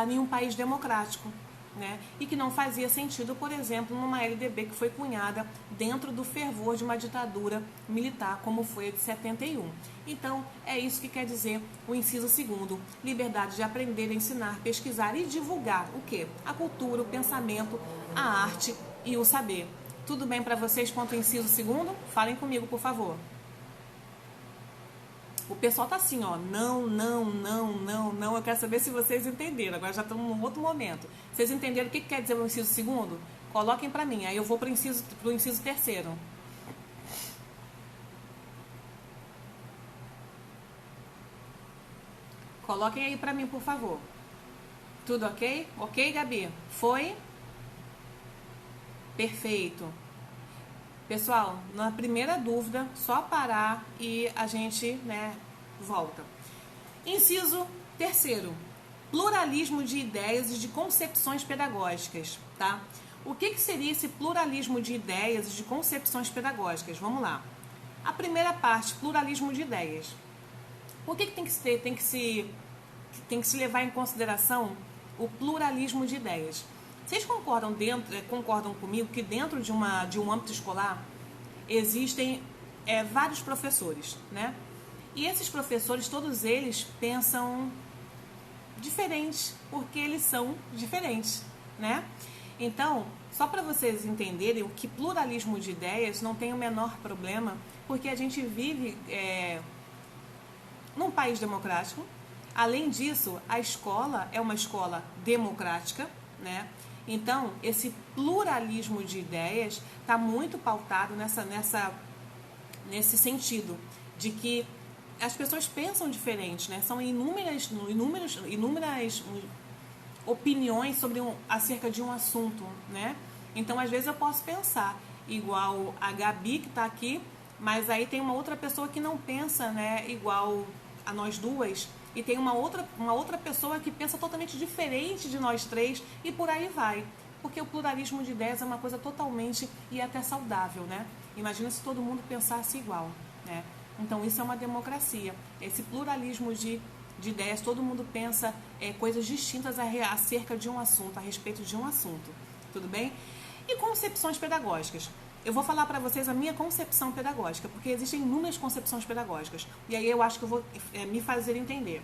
em um país democrático, né, e que não fazia sentido, por exemplo, numa LDB que foi cunhada dentro do fervor de uma ditadura militar, como foi a de 71. Então, é isso que quer dizer o inciso 2º, liberdade de aprender, ensinar, pesquisar e divulgar o quê? A cultura, o pensamento, a arte e o saber. Tudo bem para vocês quanto ao inciso segundo? Falem comigo, por favor. O pessoal tá assim, ó, não, não, não, não, não. Eu quero saber se vocês entenderam. Agora já estamos num outro momento. Vocês entenderam o que quer dizer o inciso segundo? Coloquem para mim. Aí eu vou pro inciso terceiro. Coloquem aí para mim, por favor. Tudo ok? Ok, Gabi? Foi? Perfeito. Pessoal, na primeira dúvida, só parar e a gente, né, volta. Inciso terceiro, pluralismo de ideias e de concepções pedagógicas, tá? O que seria esse pluralismo de ideias e de concepções pedagógicas? Vamos lá. A primeira parte, pluralismo de ideias. Por que tem que se levar em consideração o pluralismo de ideias? Vocês concordam comigo que dentro de um âmbito escolar existem vários professores, né? E esses professores, todos eles pensam diferentes, porque eles são diferentes, né? Então, só para vocês entenderem o que pluralismo de ideias não tem o menor problema, porque a gente vive num país democrático. Além disso, a escola é uma escola democrática, né? Então, esse pluralismo de ideias está muito pautado nesse sentido, de que as pessoas pensam diferente, né? São inúmeras opiniões acerca de um assunto, né? Então, às vezes eu posso pensar igual a Gabi, que está aqui, mas aí tem uma outra pessoa que não pensa, né, igual a nós duas, e tem uma outra pessoa que pensa totalmente diferente de nós três, e por aí vai. Porque o pluralismo de ideias é uma coisa totalmente e até saudável, né? Imagina se todo mundo pensasse igual, né? Então isso é uma democracia. Esse pluralismo de ideias, todo mundo pensa coisas distintas acerca de um assunto, a respeito de um assunto. Tudo bem? E concepções pedagógicas. Eu vou falar para vocês a minha concepção pedagógica, porque existem inúmeras concepções pedagógicas. E aí eu acho que eu vou me fazer entender.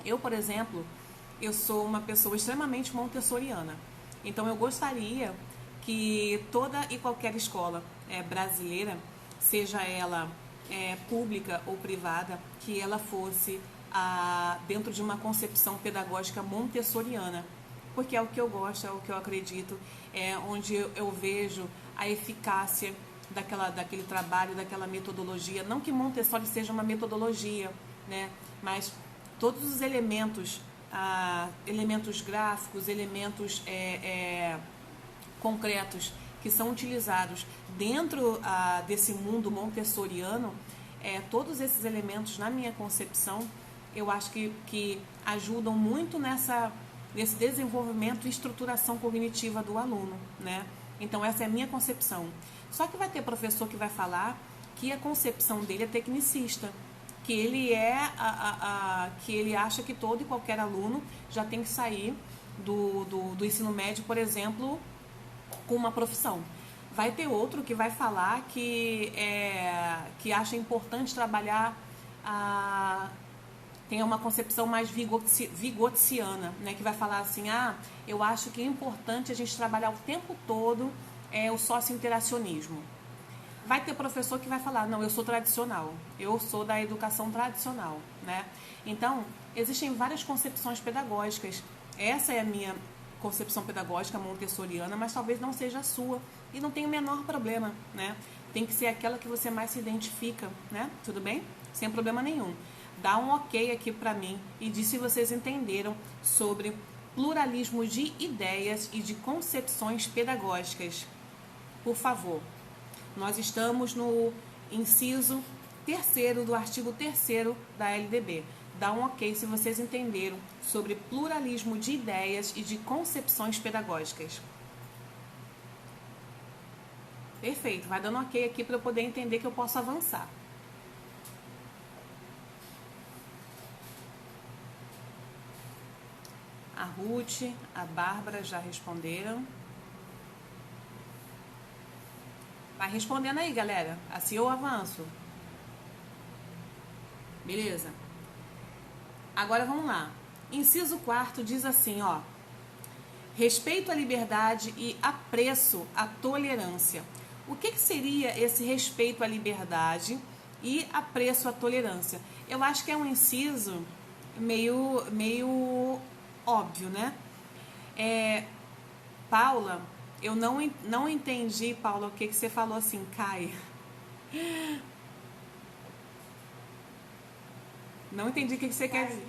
Eu, por exemplo, eu sou uma pessoa extremamente montessoriana. Então eu gostaria que toda e qualquer escola brasileira, seja ela pública ou privada, que ela fosse dentro de uma concepção pedagógica montessoriana. Porque é o que eu gosto, é o que eu acredito, é onde eu vejo a eficácia daquele trabalho, daquela metodologia. Não que Montessori seja uma metodologia, né? Mas todos os elementos, elementos gráficos, elementos concretos que são utilizados dentro desse mundo montessoriano, todos esses elementos, na minha concepção, eu acho que ajudam muito nesse desenvolvimento e estruturação cognitiva do aluno, né? Então essa é a minha concepção. Só que vai ter professor que vai falar que a concepção dele é tecnicista, que ele que ele acha que todo e qualquer aluno já tem que sair do ensino médio, por exemplo, com uma profissão. Vai ter outro que vai falar que acha importante trabalhar tem uma concepção mais vigotskiana, né, que vai falar assim, eu acho que é importante a gente trabalhar o tempo todo o socio-interacionismo. Vai ter professor que vai falar, não, eu sou tradicional, eu sou da educação tradicional, né? Então, existem várias concepções pedagógicas. Essa é a minha concepção pedagógica montessoriana, mas talvez não seja a sua, e não tem o menor problema, né? Tem que ser aquela que você mais se identifica, né? Tudo bem? Sem problema nenhum. Dá um ok aqui para mim e diz se vocês entenderam sobre pluralismo de ideias e de concepções pedagógicas. Por favor. Nós estamos no inciso 3º do artigo 3º da LDB. Dá um ok se vocês entenderam sobre pluralismo de ideias e de concepções pedagógicas. Perfeito. Vai dando ok aqui para eu poder entender que eu posso avançar. A Ruth, a Bárbara já responderam. Vai respondendo aí, galera. Assim eu avanço. Beleza? Agora vamos lá. Inciso 4º diz assim, ó. Respeito à liberdade e apreço à tolerância. O que seria esse respeito à liberdade e apreço à tolerância? Eu acho que é um inciso meio óbvio, né? Paula, eu não entendi, Paula, o que você falou assim, cai. Não entendi o que você quer dizer.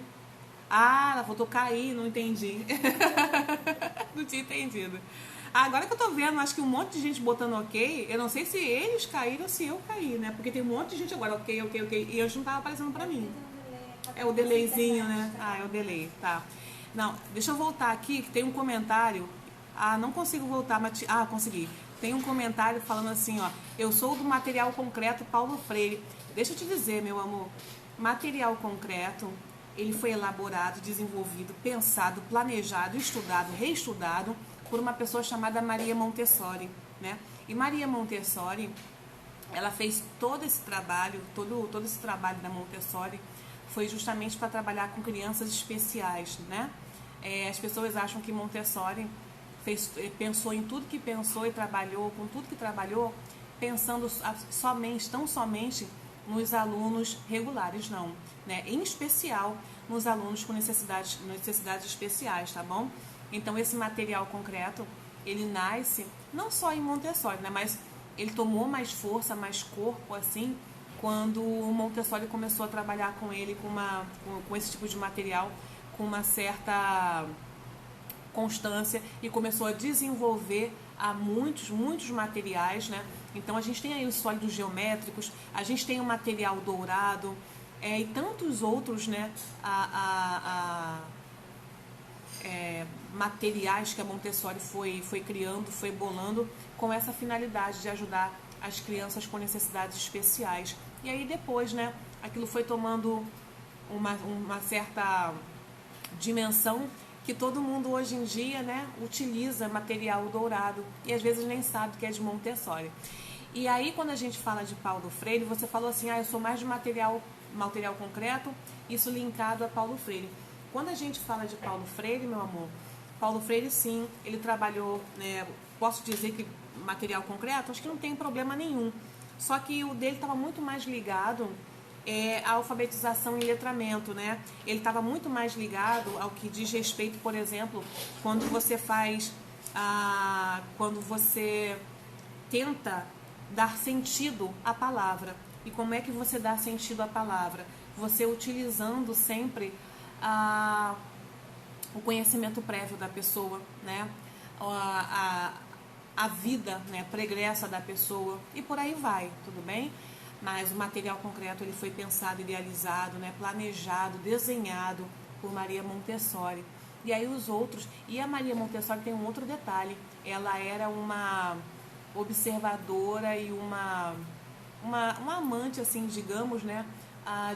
Ah, ela falou cair, não entendi. Não tinha entendido. Agora que eu tô vendo, acho que um monte de gente botando ok, eu não sei se eles caíram ou se eu caí, né? Porque tem um monte de gente agora, ok, e eu não tava aparecendo pra mim. É o delayzinho, né? Ah, é o delay, tá. Não, deixa eu voltar aqui, que tem um comentário. Ah, não consigo voltar, mas... Ah, consegui. Tem um comentário falando assim, ó. Eu sou do material concreto Paulo Freire. Deixa eu te dizer, meu amor. Material concreto, ele foi elaborado, desenvolvido, pensado, planejado, estudado, reestudado por uma pessoa chamada Maria Montessori, né? E Maria Montessori, ela fez todo esse trabalho, todo esse trabalho da Montessori foi justamente para trabalhar com crianças especiais, né? As pessoas acham que Montessori pensou em tudo que pensou e trabalhou com tudo que trabalhou, pensando tão somente nos alunos regulares, não, né? Em especial nos alunos com necessidades especiais, tá bom? Então esse material concreto, ele nasce não só em Montessori, né? Mas ele tomou mais força, mais corpo, assim, quando o Montessori começou a trabalhar com ele, com esse tipo de material, com uma certa constância e começou a desenvolver muitos materiais, né? Então a gente tem aí os sólidos geométricos, a gente tem o material dourado e tantos outros, né? Materiais que a Montessori foi criando, foi bolando com essa finalidade de ajudar as crianças com necessidades especiais. E aí depois, né? Aquilo foi tomando uma certa dimensão que todo mundo hoje em dia, né, utiliza material dourado e às vezes nem sabe que é de Montessori. E aí quando a gente fala de Paulo Freire, você falou assim, eu sou mais de material concreto, isso linkado a Paulo Freire. Quando a gente fala de Paulo Freire, meu amor, Paulo Freire sim, ele trabalhou, né, posso dizer que material concreto, acho que não tem problema nenhum. Só que o dele estava muito mais ligado a alfabetização e letramento, né? Ele estava muito mais ligado ao que diz respeito, por exemplo, quando você quando você tenta dar sentido à palavra. E como é que você dá sentido à palavra? Você utilizando sempre o conhecimento prévio da pessoa, né? A vida, né, pregressa da pessoa e por aí vai, tudo bem? Mas o material concreto ele foi pensado, idealizado, né, planejado, desenhado por Maria Montessori. E aí os outros... E a Maria Montessori tem um outro detalhe. Ela era uma observadora e uma amante, assim, digamos, né,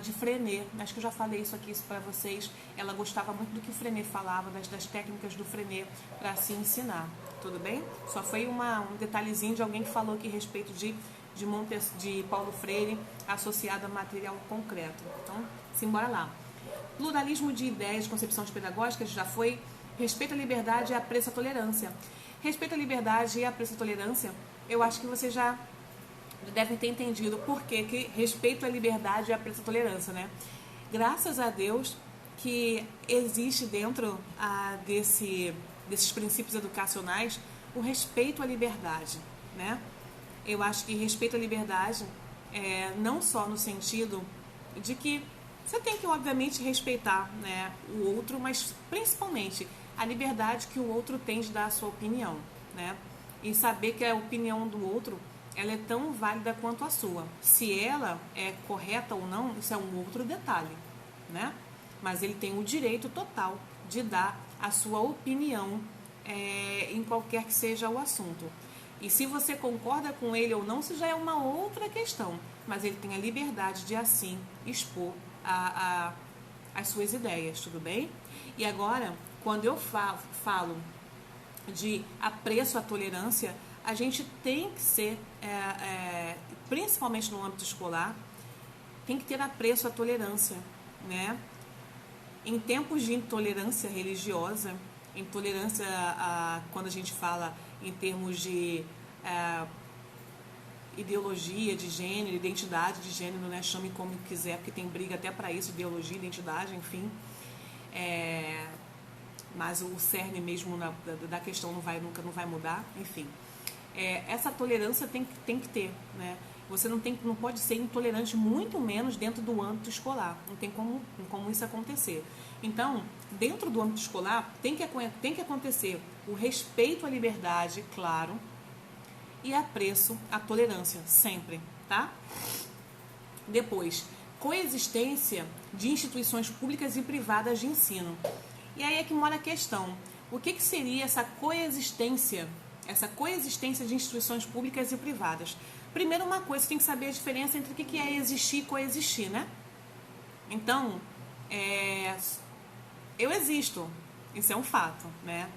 de Freinet. Acho que eu já falei isso para vocês. Ela gostava muito do que o Freinet falava, das técnicas do Freinet para se ensinar. Tudo bem? Só foi um detalhezinho de alguém que falou aqui a respeito de Paulo Freire associado a material concreto. Então, simbora lá. Pluralismo de ideias, concepções pedagógicas, já foi. Respeito à liberdade e apreço à tolerância. Respeito à liberdade e apreço à tolerância, eu acho que vocês já devem ter entendido por que respeito à liberdade e apreço à tolerância, né? Graças a Deus que existe dentro desses princípios educacionais o respeito à liberdade, né? Eu acho que respeito à liberdade não só no sentido de que você tem que, obviamente, respeitar, né, o outro, mas principalmente a liberdade que o outro tem de dar a sua opinião, né? E saber que a opinião do outro ela é tão válida quanto a sua. Se ela é correta ou não, isso é um outro detalhe, né? Mas ele tem o direito total de dar a sua opinião em qualquer que seja o assunto. E se você concorda com ele ou não, isso já é uma outra questão. Mas ele tem a liberdade de, assim, expor as suas ideias, tudo bem? E agora, quando eu falo de apreço à tolerância, a gente tem que ser, principalmente no âmbito escolar, tem que ter apreço à tolerância, né? Em tempos de intolerância religiosa, intolerância quando a gente fala em termos de ideologia de gênero, identidade de gênero, né? Chame como quiser, porque tem briga até para isso, ideologia, identidade, enfim. Mas o cerne mesmo da questão nunca vai mudar, enfim. Essa tolerância tem que ter, né? Você não pode ser intolerante, muito menos dentro do âmbito escolar. Não tem como isso acontecer. Então, dentro do âmbito escolar, tem que acontecer o respeito à liberdade, claro, e apreço à tolerância, sempre, tá? Depois, coexistência de instituições públicas e privadas de ensino. E aí é que mora a questão. O que seria essa coexistência de instituições públicas e privadas? Primeiro, uma coisa, você tem que saber a diferença entre o que é existir e coexistir, né? Então, eu existo, isso é um fato, né?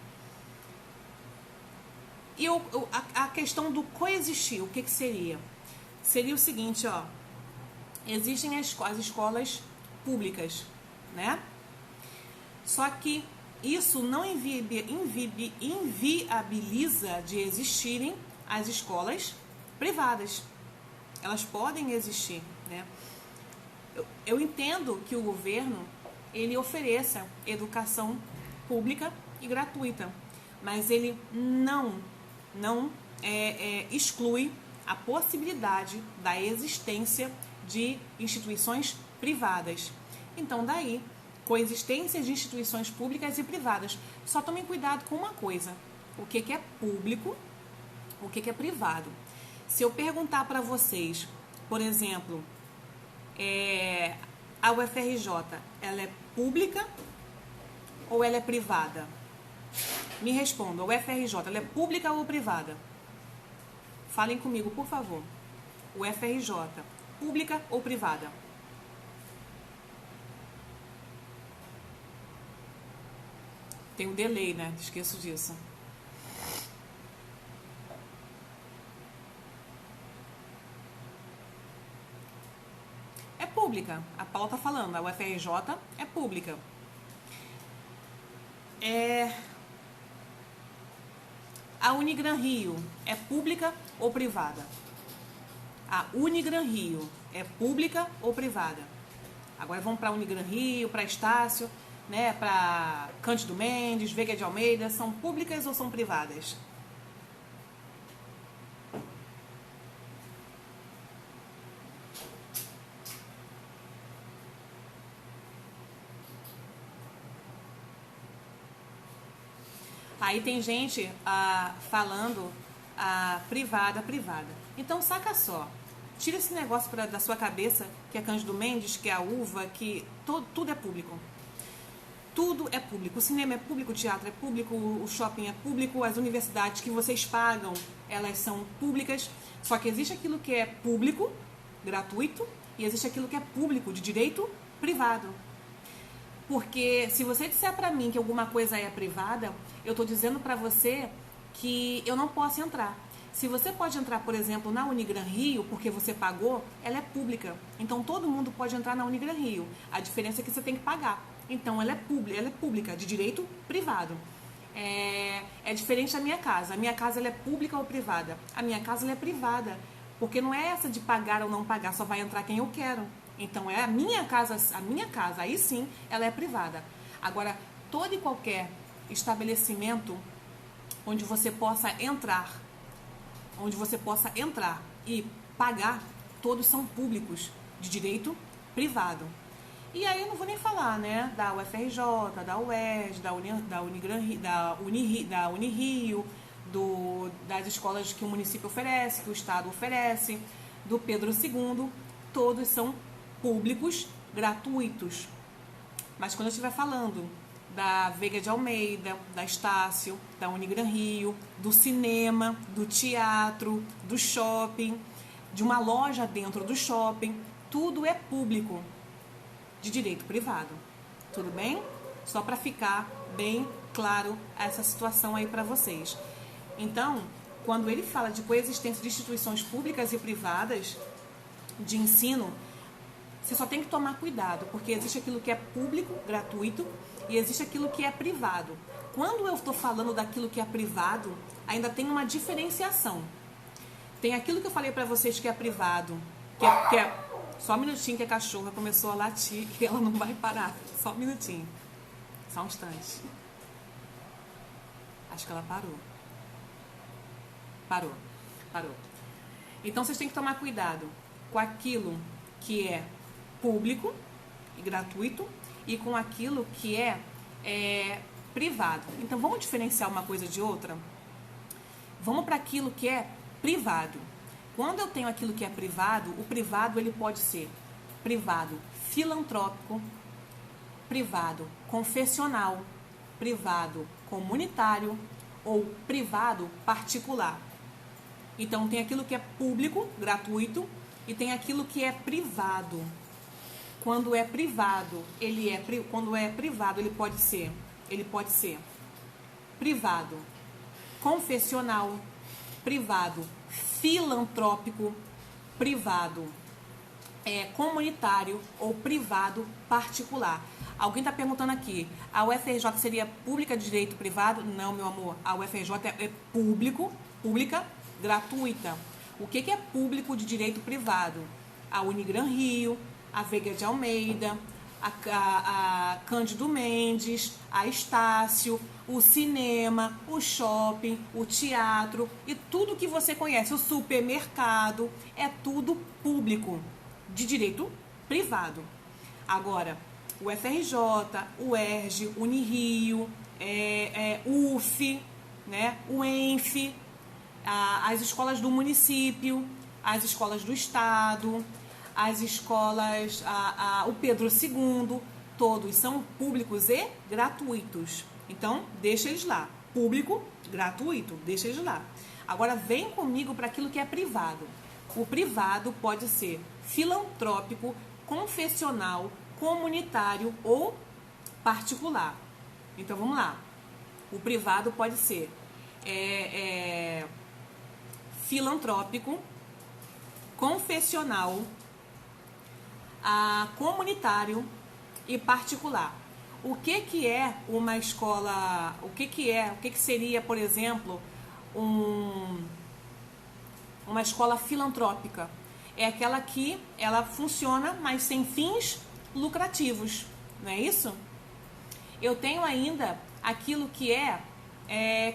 E a questão do coexistir, o que seria? Seria o seguinte, ó, existem as escolas públicas, né? Só que isso não inviabiliza de existirem as escolas privadas. Elas podem existir, né? Eu entendo que o governo, ele ofereça educação pública e gratuita, mas ele não exclui a possibilidade da existência de instituições privadas. Então, daí, coexistência de instituições públicas e privadas. Só tomem cuidado com uma coisa: o que é público, o que é privado. Se eu perguntar para vocês, por exemplo, a UFRJ, ela é pública ou ela é privada? Me respondam, a UFRJ, ela é pública ou privada? Falem comigo, por favor. UFRJ, pública ou privada? Tem um delay, né? Esqueço disso. É pública. A Paula tá falando, a UFRJ é pública. A Unigran Rio é pública ou privada? A Unigran Rio é pública ou privada? Agora vamos para a Unigran Rio, para Estácio, né, para Cândido Mendes, Veiga de Almeida. São públicas ou são privadas? Aí tem gente falando privada. Então, saca só. Tira esse negócio da sua cabeça, que é Cândido Mendes, que é a uva, que tudo é público. Tudo é público. O cinema é público, o teatro é público, o shopping é público, as universidades que vocês pagam, elas são públicas. Só que existe aquilo que é público, gratuito, e existe aquilo que é público, de direito privado. Porque se você disser pra mim que alguma coisa é privada, eu tô dizendo pra você que eu não posso entrar. Se você pode entrar, por exemplo, na Unigran Rio, porque você pagou, ela é pública. Então todo mundo pode entrar na Unigran Rio. A diferença é que você tem que pagar. Então ela é pública, de direito privado. É diferente da minha casa. A minha casa ela é pública ou privada? A minha casa ela é privada. Porque não é essa de pagar ou não pagar, só vai entrar quem eu quero. Então é a minha casa, aí sim, ela é privada. Agora, todo e qualquer estabelecimento onde você possa entrar e pagar, todos são públicos, de direito privado. E aí eu não vou nem falar, né, da UFRJ, da UERJ, da Unirio, das escolas que o município oferece, que o estado oferece, do Pedro II, todos são públicos, gratuitos. Mas quando eu estiver falando da Veiga de Almeida, da Estácio, da Unigran Rio, do cinema, do teatro, do shopping, de uma loja dentro do shopping, tudo é público, de direito privado. Tudo bem? Só para ficar bem claro essa situação aí para vocês. Então, quando ele fala de coexistência de instituições públicas e privadas de ensino, Você só tem que tomar cuidado, porque existe aquilo que é público, gratuito, e existe aquilo que é privado. Quando eu estou falando daquilo que é privado, ainda tem uma diferenciação. Tem aquilo que eu falei para vocês que é privado, que é... Só um minutinho que a cachorra começou a latir e ela não vai parar. Só um minutinho. Só um instante. Acho que ela parou. Parou. Então vocês têm que tomar cuidado com aquilo que é público e gratuito e com aquilo que é privado. Então vamos diferenciar uma coisa de outra? Vamos para aquilo que é privado. Quando eu tenho aquilo que é privado, o privado ele pode ser privado filantrópico, privado confessional, privado comunitário ou privado particular. Então tem aquilo que é público, gratuito, e tem aquilo que é privado. Quando é privado, ele pode ser privado confessional, privado filantrópico, privado comunitário ou privado particular. Alguém está perguntando aqui, a UFRJ seria pública de direito privado? Não, meu amor, a UFRJ é pública, gratuita. O que é público de direito privado? A Unigran Rio, a Veiga de Almeida, a Cândido Mendes, a Estácio, o cinema, o shopping, o teatro e tudo que você conhece, o supermercado, é tudo público, de direito privado. Agora, o FRJ, o ERJ, Unirio, UF, né, o ENF, as escolas do município, as escolas do estado, as escolas, o Pedro II, todos são públicos e gratuitos. Então, deixa eles lá. Público, gratuito, deixa eles lá. Agora, vem comigo para aquilo que é privado. O privado pode ser filantrópico, confessional, comunitário ou particular. Então, vamos lá. O privado pode ser filantrópico, confessional, comunitário e particular. O que é uma escola? O que seria, por exemplo, uma escola filantrópica? É aquela que ela funciona, mas sem fins lucrativos, não é isso? Eu tenho ainda aquilo que é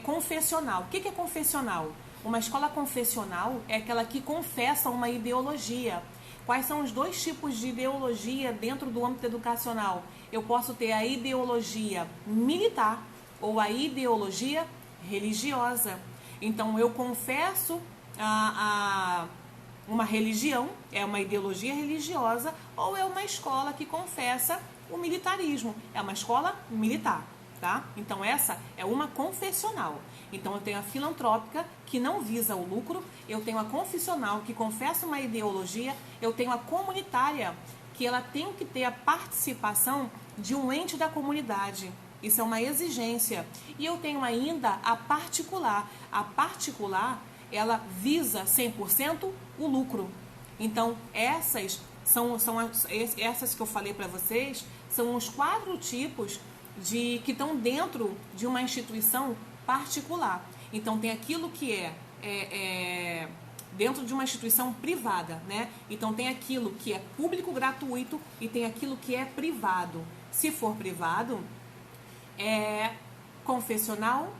confessional. O que é confessional? Uma escola confessional é aquela que confessa uma ideologia. Quais são os dois tipos de ideologia dentro do âmbito educacional? Eu posso ter a ideologia militar ou a ideologia religiosa. Então, eu confesso uma religião, é uma ideologia religiosa, ou é uma escola que confessa o militarismo, é uma escola militar, tá? Então, essa é uma confessional. Então, eu tenho a filantrópica, que não visa o lucro, eu tenho a confessional, que confessa uma ideologia, eu tenho a comunitária, que ela tem que ter a participação de um ente da comunidade. Isso é uma exigência. E eu tenho ainda a particular. A particular, ela visa 100% o lucro. Então, essas que eu falei para vocês, são os 4 tipos que estão dentro de uma instituição particular. Então, tem aquilo que é dentro de uma instituição privada, né? Então, tem aquilo que é público gratuito e tem aquilo que é privado. Se for privado, é confessional,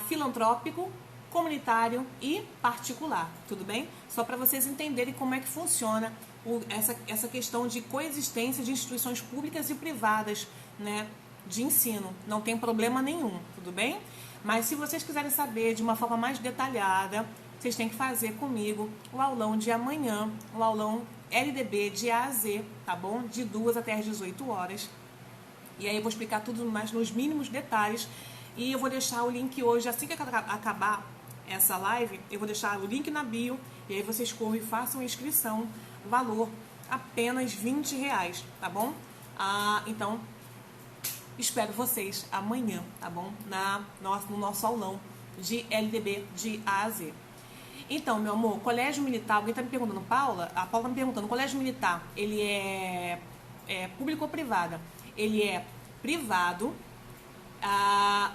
filantrópico, comunitário e particular, tudo bem? Só para vocês entenderem como é que funciona essa questão de coexistência de instituições públicas e privadas, né, de ensino. Não tem problema nenhum, tudo bem? Mas se vocês quiserem saber de uma forma mais detalhada, vocês têm que fazer comigo o aulão de amanhã, o aulão LDB de A a Z, tá bom? De 2 até as 18 horas. E aí eu vou explicar tudo mais nos mínimos detalhes. E eu vou deixar o link hoje, assim que acabar essa live, eu vou deixar o link na bio. E aí vocês corram e façam a inscrição. Valor apenas R$20, tá bom? Então, espero vocês amanhã, tá bom? No nosso aulão de LDB de A a Z. Então, meu amor, colégio militar, alguém tá me perguntando, Paula? A Paula tá me perguntando, colégio militar, ele é público ou privada? Ele é privado,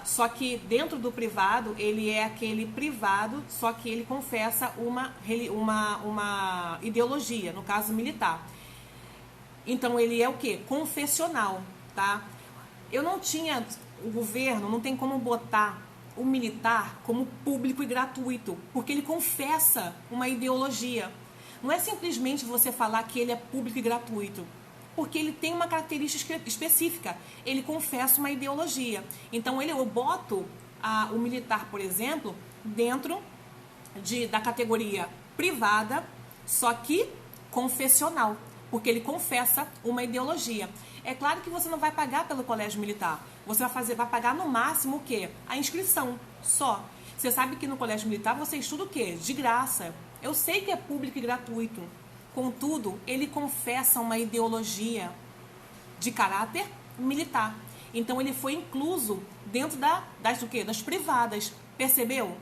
só que dentro do privado, ele é aquele privado, só que ele confessa uma ideologia, no caso militar. Então, ele é o quê? Confessional, tá? Eu não tinha, o governo não tem como botar o militar como público e gratuito, porque ele confessa uma ideologia. Não é simplesmente você falar que ele é público e gratuito, porque ele tem uma característica específica, ele confessa uma ideologia. Então eu boto o militar, por exemplo, dentro da categoria privada, só que confessional, porque ele confessa uma ideologia. É claro que você não vai pagar pelo colégio militar, você vai pagar no máximo o quê? A inscrição, só. Você sabe que no colégio militar você estuda o quê? De graça. Eu sei que é público e gratuito, contudo, ele confessa uma ideologia de caráter militar. Então ele foi incluso dentro das privadas. Percebeu?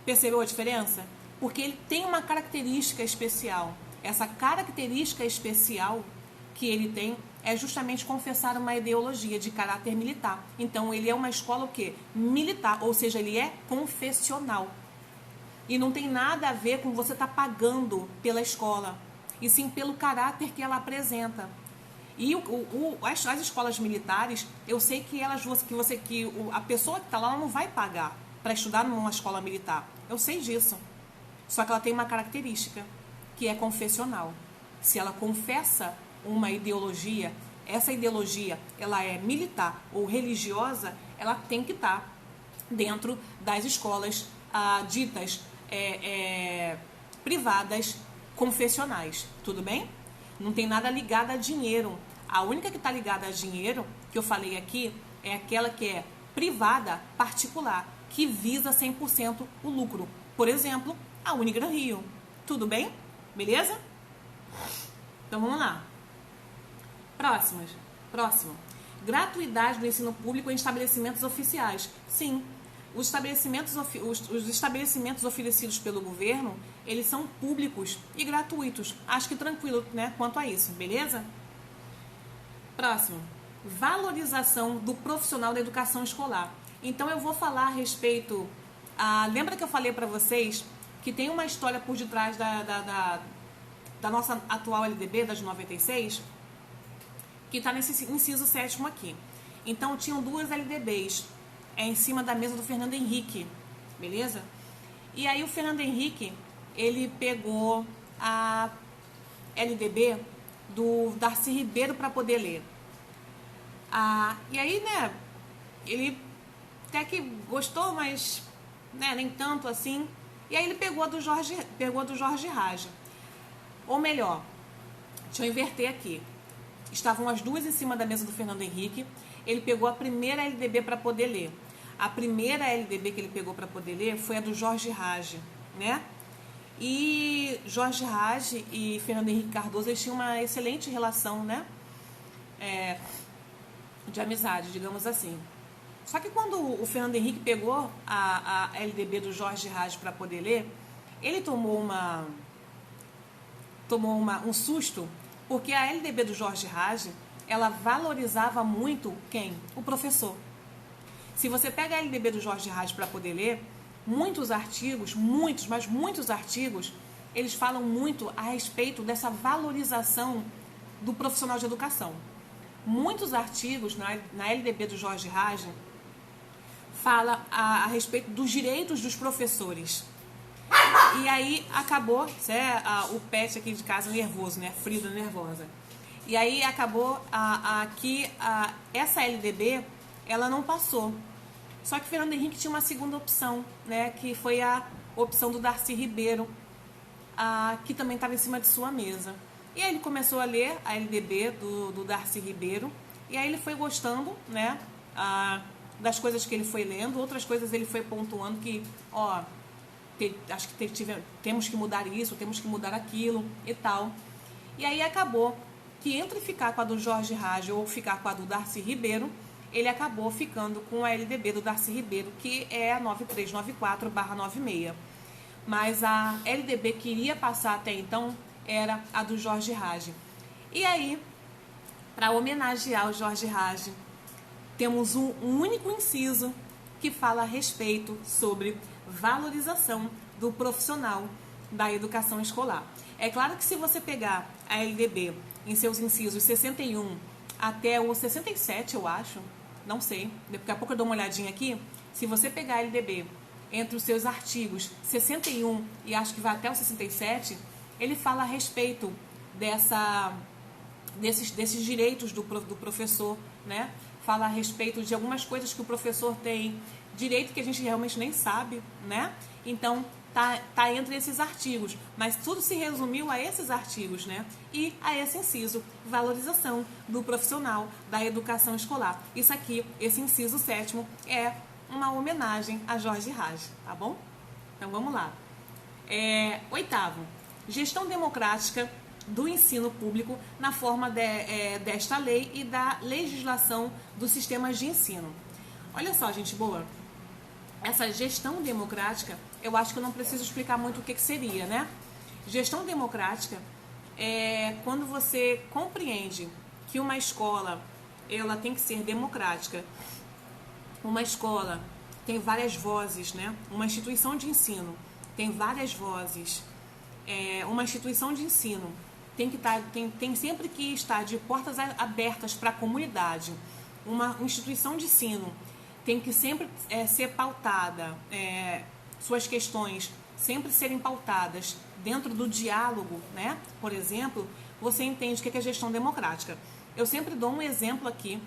Percebeu a diferença? Porque ele tem uma característica especial. Essa característica especial que ele tem é justamente confessar uma ideologia de caráter militar. Então ele é uma escola o quê? Militar, ou seja, ele é confessional. E não tem nada a ver com você estar pagando pela escola, e sim pelo caráter que ela apresenta. E as escolas militares, eu sei que a pessoa que está lá não vai pagar para estudar numa escola militar. Eu sei disso. Só que ela tem uma característica, que é confessional. Se ela confessa uma ideologia, essa ideologia ela é militar ou religiosa, ela tem que estar dentro das escolas ditas privadas confessionais, tudo bem? Não tem nada ligado a dinheiro. A única que está ligada a dinheiro, que eu falei aqui, é aquela que é privada, particular, que visa 100% o lucro. Por exemplo, a Unigran Rio. Tudo bem? Beleza? Então vamos lá. Próximo. Gratuidade do ensino público em estabelecimentos oficiais. Sim, os estabelecimentos oferecidos pelo governo, eles são públicos e gratuitos. Acho que tranquilo, né, quanto a isso, beleza? Próximo. Valorização do profissional da educação escolar. Então eu vou falar a respeito... lembra que eu falei para vocês que tem uma história por detrás da nossa atual LDB, das 96, que está nesse inciso 7º aqui. Então tinham duas LDBs em cima da mesa do Fernando Henrique, beleza? E aí o Fernando Henrique, ele pegou a LDB do Darcy Ribeiro para poder ler. E aí, né, ele até que gostou, mas né, nem tanto assim. E aí ele pegou a do Jorge Raj. Ou melhor, deixa eu inverter aqui. Estavam as duas em cima da mesa do Fernando Henrique. Ele pegou a primeira LDB para poder ler. A primeira LDB que ele pegou para poder ler foi a do Jorge Raj, né? E Jorge Raj e Fernando Henrique Cardoso, eles tinham uma excelente relação, né? De amizade, digamos assim. Só que quando o Fernando Henrique pegou a LDB do Jorge Raj para poder ler, ele tomou um susto, porque a LDB do Jorge Raj, ela valorizava muito quem? O professor. Se você pega a LDB do Jorge Raj para poder ler, muitos artigos, eles falam muito a respeito dessa valorização do profissional de educação. Muitos artigos na LDB do Jorge Raj fala a respeito dos direitos dos professores. E aí acabou, o pet aqui de casa nervoso, né? Frida nervosa. E aí acabou que essa LDB, ela não passou. Só que Fernando Henrique tinha uma segunda opção, né? Que foi a opção do Darcy Ribeiro, que também estava em cima de sua mesa. E aí ele começou a ler a LDB do Darcy Ribeiro, e aí ele foi gostando, né? Das coisas que ele foi lendo. Outras coisas ele foi pontuando que, acho que temos que mudar isso, temos que mudar aquilo e tal. E aí acabou que entre ficar com a do Jorge Raj ou ficar com a do Darcy Ribeiro, ele acabou ficando com a LDB do Darcy Ribeiro, que é a 9394/96. mas a LDB que iria passar até então era a do Jorge Rage. E aí, para homenagear o Jorge Rage, temos um único inciso que fala a respeito sobre valorização do profissional da educação escolar. É claro que se você pegar a LDB em seus incisos 61 até o 67, eu acho, não sei, daqui a pouco eu dou uma olhadinha aqui, se você pegar a LDB entre os seus artigos 61 e acho que vai até o 67, ele fala a respeito desses direitos do professor, né? Fala a respeito de algumas coisas que o professor tem direito que a gente realmente nem sabe, né? Então, tá entre esses artigos, mas tudo se resumiu a esses artigos, né? E a esse inciso, valorização do profissional da educação escolar. Isso aqui, esse inciso 7º, é uma homenagem a Jorge Rage, tá bom? Então, vamos lá. 8º, gestão democrática do ensino público na forma desta lei e da legislação dos sistemas de ensino. Olha só, gente boa, essa gestão democrática, eu acho que eu não preciso explicar muito o que seria, né? Gestão democrática é quando você compreende que uma escola, ela tem que ser democrática. Uma escola tem várias vozes, né? Uma instituição de ensino tem várias vozes. Uma instituição de ensino tem sempre que estar de portas abertas para a comunidade. Uma instituição de ensino tem que sempre ser pautada, suas questões sempre serem pautadas dentro do diálogo, né? Por exemplo, você entende o que é gestão democrática. Eu sempre dou um exemplo aqui.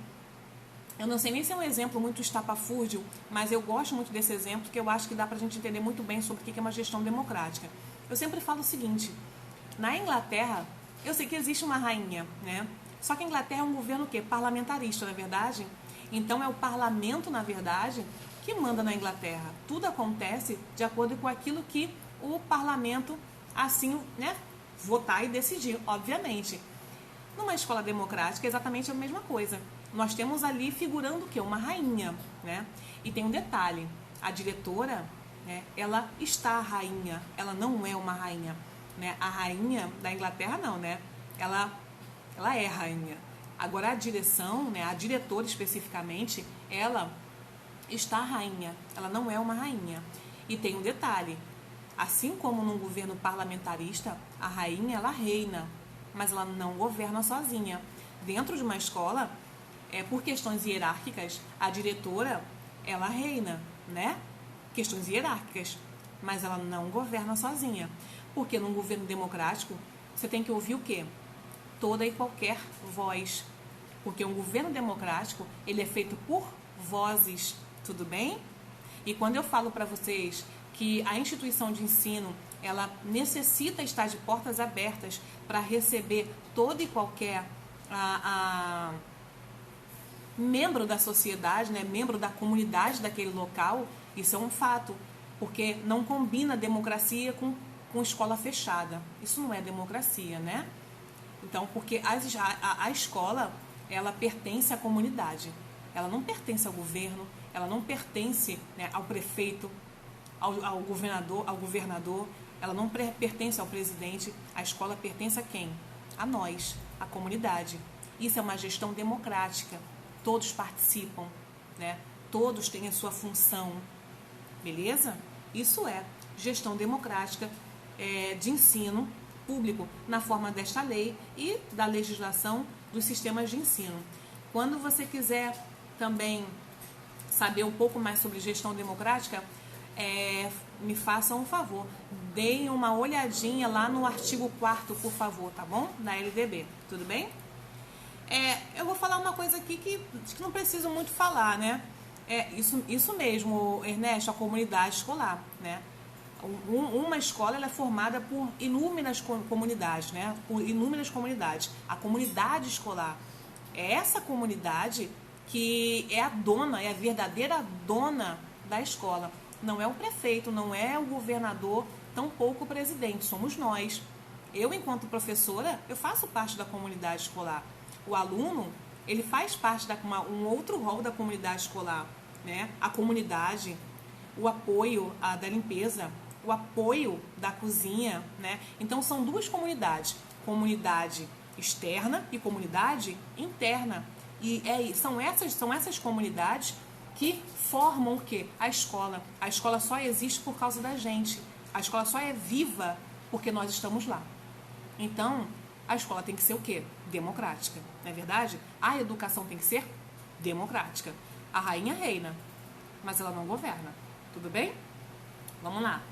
Eu não sei nem se é um exemplo muito estapafúrdio, mas eu gosto muito desse exemplo, que eu acho que dá para a gente entender muito bem sobre o que é uma gestão democrática. Eu sempre falo o seguinte: na Inglaterra, eu sei que existe uma rainha, né? Só que a Inglaterra é um governo o quê? Parlamentarista, na verdade. Então é o parlamento, na verdade, que manda na Inglaterra. Tudo acontece de acordo com aquilo que o parlamento assim, né, votar e decidir, obviamente. Numa escola democrática é exatamente a mesma coisa. Nós temos ali figurando o quê? Uma rainha, né? E tem um detalhe: a diretora, né, ela está rainha, ela não é uma rainha, né? A rainha da Inglaterra não, né? Ela é rainha. Agora a direção, né, a diretora especificamente, ela está rainha, ela não é uma rainha. E tem um detalhe: assim como num governo parlamentarista, a rainha ela reina, mas ela não governa sozinha. Dentro de uma escola, por questões hierárquicas, a diretora ela reina, né? Questões hierárquicas, mas ela não governa sozinha. Porque num governo democrático, você tem que ouvir o quê? Toda e qualquer voz. Porque um governo democrático, ele é feito por vozes, tudo bem? E quando eu falo para vocês que a instituição de ensino, ela necessita estar de portas abertas para receber todo e qualquer membro da sociedade, né, membro da comunidade daquele local, isso é um fato, porque não combina democracia com escola fechada. Isso não é democracia, né? Então, porque a escola, ela pertence à comunidade, ela não pertence ao governo, ela não pertence, né, ao prefeito, ao governador, ela não pertence ao presidente. A escola pertence a quem? A nós, a comunidade. Isso é uma gestão democrática. Todos participam, né? Todos têm a sua função, beleza? Isso é gestão democrática de ensino público na forma desta lei e da legislação dos sistemas de ensino. Quando você quiser também saber um pouco mais sobre gestão democrática, me façam um favor, deem uma olhadinha lá no artigo 4º, por favor, tá bom? Da LDB, tudo bem? Eu vou falar uma coisa aqui que não preciso muito falar, né? Isso mesmo, Ernesto, a comunidade escolar, né? Uma escola ela é formada por inúmeras comunidades, né? Por inúmeras comunidades. A comunidade escolar é essa comunidade que é a dona, é a verdadeira dona da escola. Não é o prefeito, não é o governador, tampouco o presidente, somos nós. Eu, enquanto professora, eu faço parte da comunidade escolar. O aluno, ele faz parte um outro rol da comunidade escolar, né? A comunidade, o apoio da limpeza, o apoio da cozinha, né? Então são duas comunidades, comunidade externa e comunidade interna. E são essas comunidades que formam o quê? A escola. A escola só existe por causa da gente. A escola só é viva porque nós estamos lá. Então, a escola tem que ser o quê? Democrática. Não é verdade? A educação tem que ser democrática. A rainha reina, mas ela não governa. Tudo bem? Vamos lá.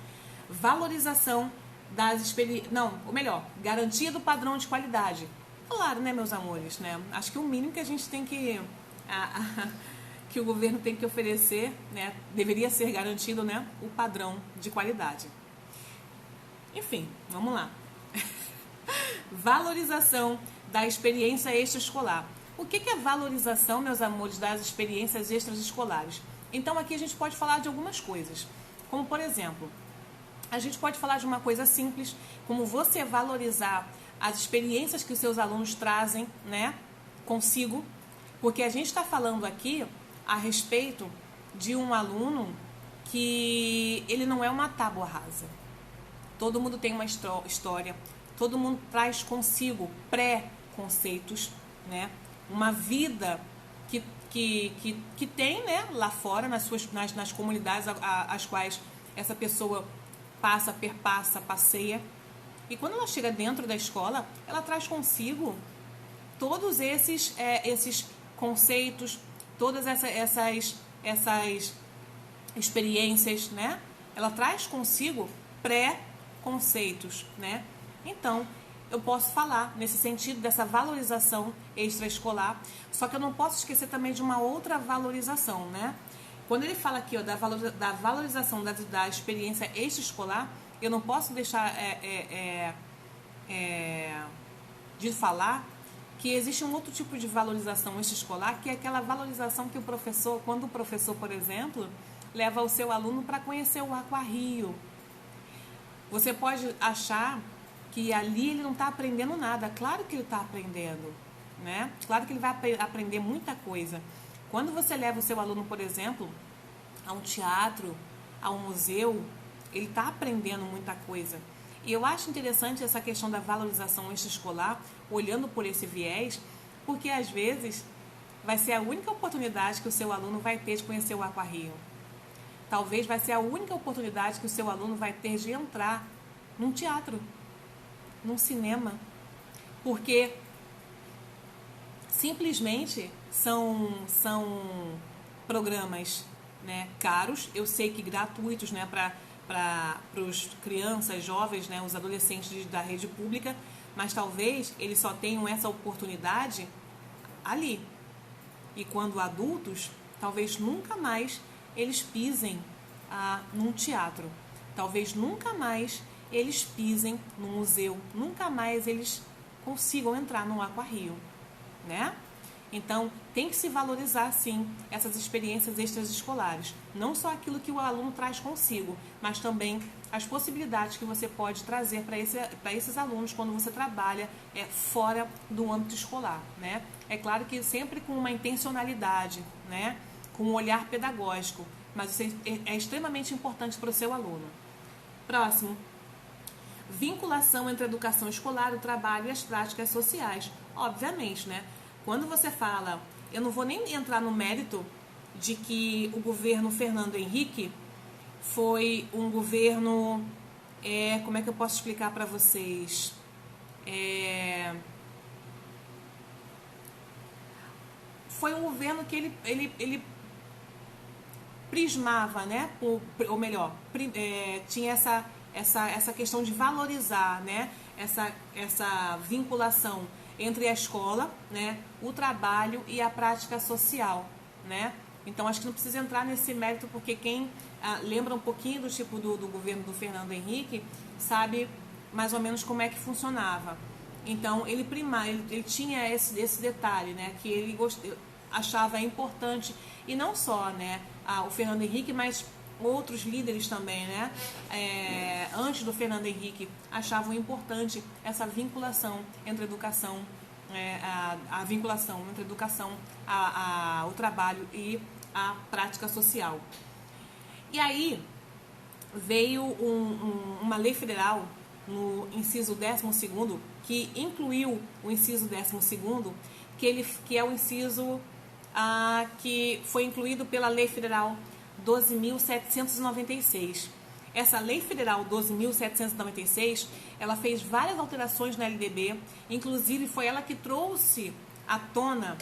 Valorização das experiências... Não, ou melhor, garantia do padrão de qualidade. Claro, né, meus amores? Né? Acho que o mínimo que a gente tem que... que o governo tem que oferecer, né, deveria ser garantido, né, o padrão de qualidade. Enfim, vamos lá. Valorização da experiência extraescolar. O que é valorização, meus amores, das experiências extraescolares? Então, aqui a gente pode falar de algumas coisas. Como, por exemplo, a gente pode falar de uma coisa simples, como você valorizar as experiências que os seus alunos trazem, né, consigo, porque a gente está falando aqui a respeito de um aluno que ele não é uma tábua rasa. Todo mundo tem uma história, todo mundo traz consigo pré-conceitos, né? Uma vida que tem, né, lá fora, nas comunidades as quais essa pessoa passa, perpassa, passeia. E quando ela chega dentro da escola, ela traz consigo todos esses conceitos, todas essas experiências, né? Ela traz consigo pré-conceitos, né? Então, eu posso falar nesse sentido dessa valorização extraescolar, só que eu não posso esquecer também de uma outra valorização, né? Quando ele fala aqui, ó, da valorização da experiência extraescolar, eu não posso deixar de falar que existe um outro tipo de valorização extraescolar, que é aquela valorização que o professor, quando o professor, por exemplo, leva o seu aluno para conhecer o Aquarrio. Você pode achar que ali ele não está aprendendo nada. Claro que ele está aprendendo, né? Claro que ele vai aprender muita coisa. Quando você leva o seu aluno, por exemplo, a um teatro, a um museu, ele está aprendendo muita coisa. E eu acho interessante essa questão da valorização extraescolar, olhando por esse viés, porque às vezes vai ser a única oportunidade que o seu aluno vai ter de conhecer o Aquarrio. Talvez vai ser a única oportunidade que o seu aluno vai ter de entrar num teatro, num cinema, porque simplesmente são programas, né, caros, eu sei que gratuitos, né, para os crianças, jovens, né, os adolescentes da rede pública, mas talvez eles só tenham essa oportunidade ali. E quando adultos, talvez nunca mais eles pisem num teatro. Talvez nunca mais eles pisem num museu. Nunca mais eles consigam entrar no Aquarrio, né? Então, tem que se valorizar, sim, essas experiências extraescolares. Não só aquilo que o aluno traz consigo, mas também as possibilidades que você pode trazer para esses alunos quando você trabalha fora do âmbito escolar, né? É claro que sempre com uma intencionalidade, né? Com um olhar pedagógico, mas isso é extremamente importante para o seu aluno. Próximo. Vinculação entre a educação escolar, o trabalho e as práticas sociais. Obviamente, né? Quando você fala, eu não vou nem entrar no mérito de que o governo Fernando Henrique foi um governo, como é que eu posso explicar para vocês? Foi um governo que ele prismava, né? Ou melhor, tinha essa questão de valorizar, né? Essa vinculação entre a escola, né, o trabalho e a prática social, né? Então, acho que não precisa entrar nesse mérito, porque quem lembra um pouquinho do tipo do governo do Fernando Henrique sabe mais ou menos como é que funcionava. Então, ele tinha esse detalhe, né, que ele achava importante, e não só, né, o Fernando Henrique, mas outros líderes também, né, antes do Fernando Henrique, achavam importante essa vinculação entre a educação, a vinculação entre a educação, o trabalho e a prática social. E aí, veio uma lei federal no inciso 12º, que incluiu o inciso 12º, que é o inciso que foi incluído pela Lei Federal 12.796. Essa Lei Federal 12.796, ela fez várias alterações na LDB, inclusive foi ela que trouxe à tona,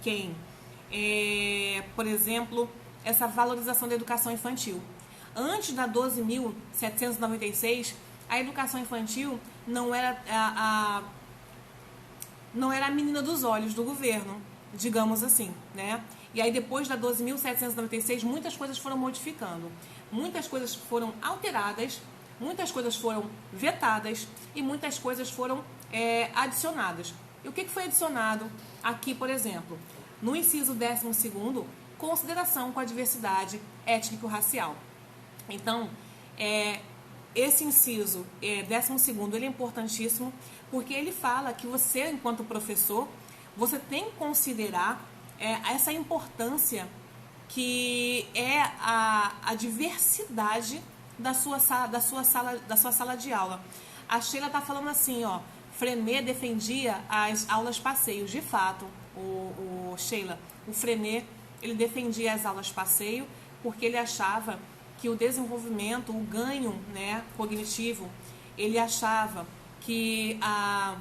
quem? Por exemplo, essa valorização da educação infantil. Antes da 12.796, a educação infantil não era a menina dos olhos do governo, digamos assim, né? E aí depois da 12.796, muitas coisas foram modificando, muitas coisas foram alteradas, muitas coisas foram vetadas e muitas coisas foram adicionadas. E o que foi adicionado aqui, por exemplo? No inciso 12º, consideração com a diversidade étnico-racial. Então, esse inciso 12º, ele é importantíssimo porque ele fala que você, enquanto professor, você tem que considerar essa importância que é a diversidade da sua sala de aula. A Sheila está falando assim, ó, Frenet defendia as aulas passeios. De fato, Sheila, o Frenet, ele defendia as aulas passeio porque ele achava que o desenvolvimento, o ganho, né, cognitivo, ele achava que a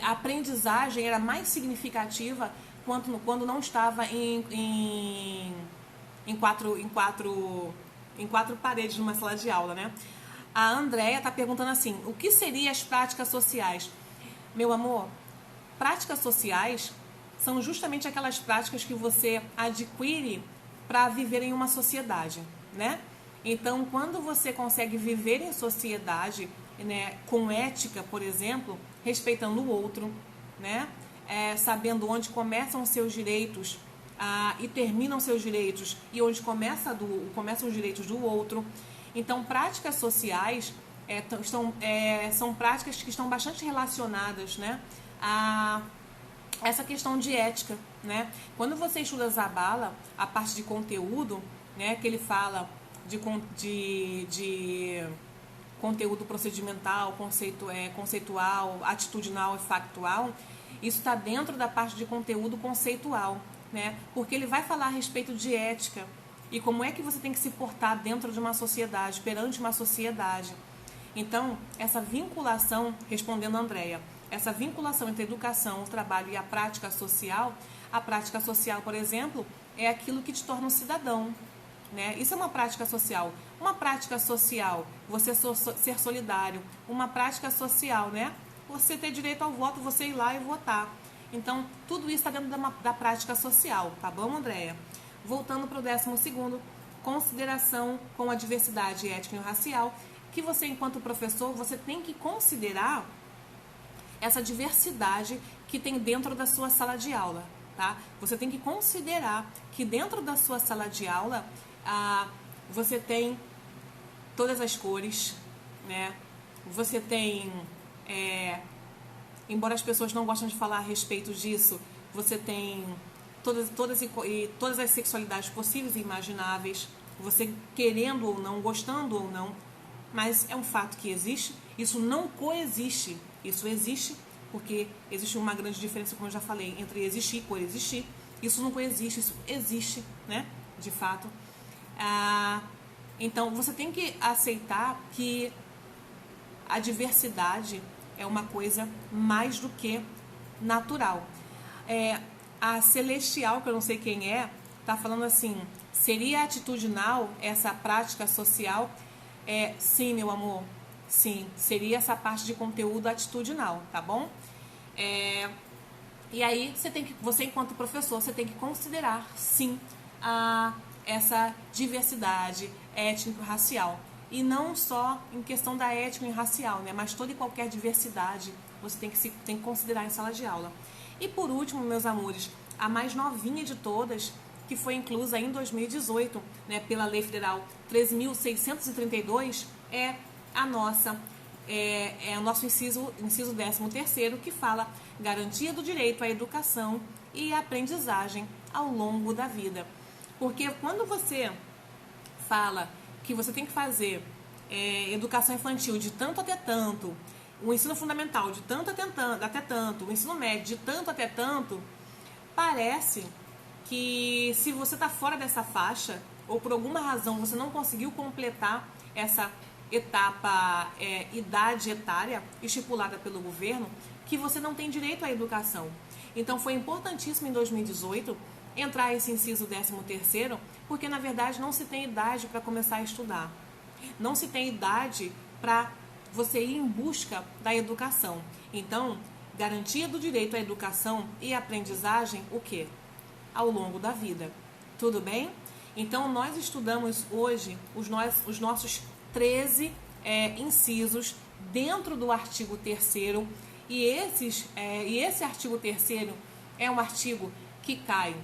aprendizagem era mais significativa quando não estava em quatro paredes numa sala de aula, né? A Andréia está perguntando assim, o que seriam as práticas sociais? Meu amor, práticas sociais são justamente aquelas práticas que você adquire para viver em uma sociedade, né? Então, quando você consegue viver em sociedade, né, com ética, por exemplo, respeitando o outro, né? Sabendo onde começam os seus direitos e terminam seus direitos e onde começam os direitos do outro. Então, práticas sociais são práticas que estão bastante relacionadas, né, a essa questão de ética, né? Quando você estuda Zabala, a parte de conteúdo, né, que ele fala de conteúdo procedimental, conceitual, atitudinal e factual, isso está dentro da parte de conteúdo conceitual, né? Porque ele vai falar a respeito de ética e como é que você tem que se portar dentro de uma sociedade, perante uma sociedade. Então, essa vinculação, respondendo a Andréia, essa vinculação entre a educação, o trabalho e a prática social, por exemplo, é aquilo que te torna um cidadão, né? Isso é uma prática social. Uma prática social, você ser solidário. Uma prática social, né? Você ter direito ao voto, você ir lá e votar. Então, tudo isso está dentro da prática social, tá bom, Andréia? Voltando para o 12º, consideração com a diversidade étnica e racial, que você, enquanto professor, você tem que considerar essa diversidade que tem dentro da sua sala de aula, tá? Você tem que considerar que dentro da sua sala de aula você tem todas as cores, né? Você tem, embora as pessoas não gostem de falar a respeito disso, você tem todas as sexualidades possíveis e imagináveis, você querendo ou não, gostando ou não, mas é um fato que existe. Isso não coexiste, isso existe, porque existe uma grande diferença, como eu já falei, entre existir e coexistir. Isso não coexiste, isso existe, né? De fato. Então, você tem que aceitar que a diversidade é uma coisa mais do que natural. A Celestial, que eu não sei quem está falando assim, seria atitudinal essa prática social? Sim, meu amor, sim, seria essa parte de conteúdo atitudinal, tá bom? E aí, você enquanto professor, você tem que considerar, sim, essa diversidade étnico-racial. E não só em questão da étnica e racial, né? Mas toda e qualquer diversidade você tem que considerar em sala de aula. E por último, meus amores, a mais novinha de todas, que foi inclusa em 2018, né, pela Lei Federal 13.632, é o nosso inciso 13º, que fala garantia do direito à educação e aprendizagem ao longo da vida. Porque quando você fala que você tem que fazer educação infantil de tanto até tanto, o ensino fundamental de tanto até tanto, o ensino médio de tanto até tanto, parece que se você está fora dessa faixa, ou por alguma razão você não conseguiu completar essa etapa, idade etária estipulada pelo governo, que você não tem direito à educação. Então foi importantíssimo em 2018 entrar esse inciso 13º, porque na verdade não se tem idade para começar a estudar. Não se tem idade para você ir em busca da educação. Então, garantia do direito à educação e aprendizagem, o quê? Ao longo da vida. Tudo bem? Então, nós estudamos hoje os nossos 13 incisos dentro do artigo 3º, e esse artigo 3º é um artigo que cai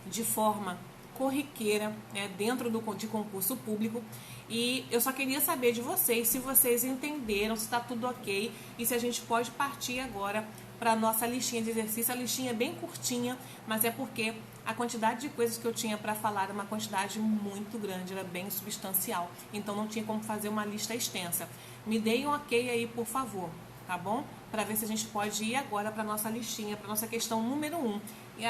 de forma corriqueira, dentro de concurso público, e eu só queria saber de vocês se vocês entenderam, se está tudo ok, e se a gente pode partir agora para a nossa listinha de exercício. A listinha é bem curtinha, mas é porque a quantidade de coisas que eu tinha para falar era uma quantidade muito grande, era bem substancial, então não tinha como fazer uma lista extensa. Me deem um ok aí, por favor, tá bom? Para ver se a gente pode ir agora para a nossa listinha, para a nossa questão número 1.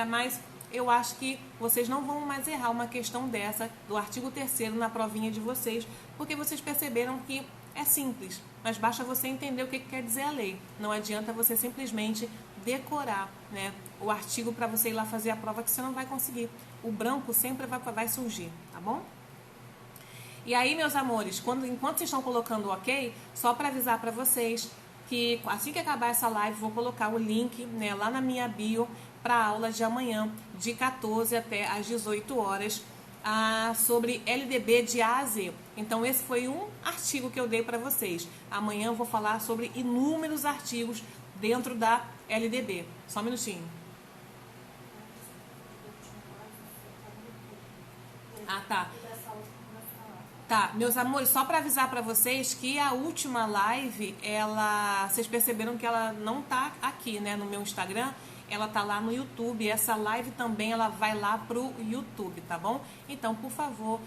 Mas eu acho que vocês não vão mais errar uma questão dessa, do artigo 3º na provinha de vocês, porque vocês perceberam que é simples, mas basta você entender o que quer dizer a lei. Não adianta você simplesmente decorar, o artigo para você ir lá fazer a prova, que você não vai conseguir. O branco sempre vai surgir, tá bom? E aí, meus amores, enquanto vocês estão colocando o ok, só para avisar para vocês que assim que acabar essa live, vou colocar o link lá na minha bio para a aula de amanhã, de 14 até às 18 horas, sobre LDB de A a Z. Então, esse foi um artigo que eu dei para vocês. Amanhã eu vou falar sobre inúmeros artigos dentro da LDB. Só um minutinho. Tá. Tá, meus amores, só para avisar para vocês que a última live, vocês perceberam que ela não tá aqui, no meu Instagram, ela tá lá no YouTube. Essa live também, ela vai lá pro YouTube, tá bom? Então, por favor,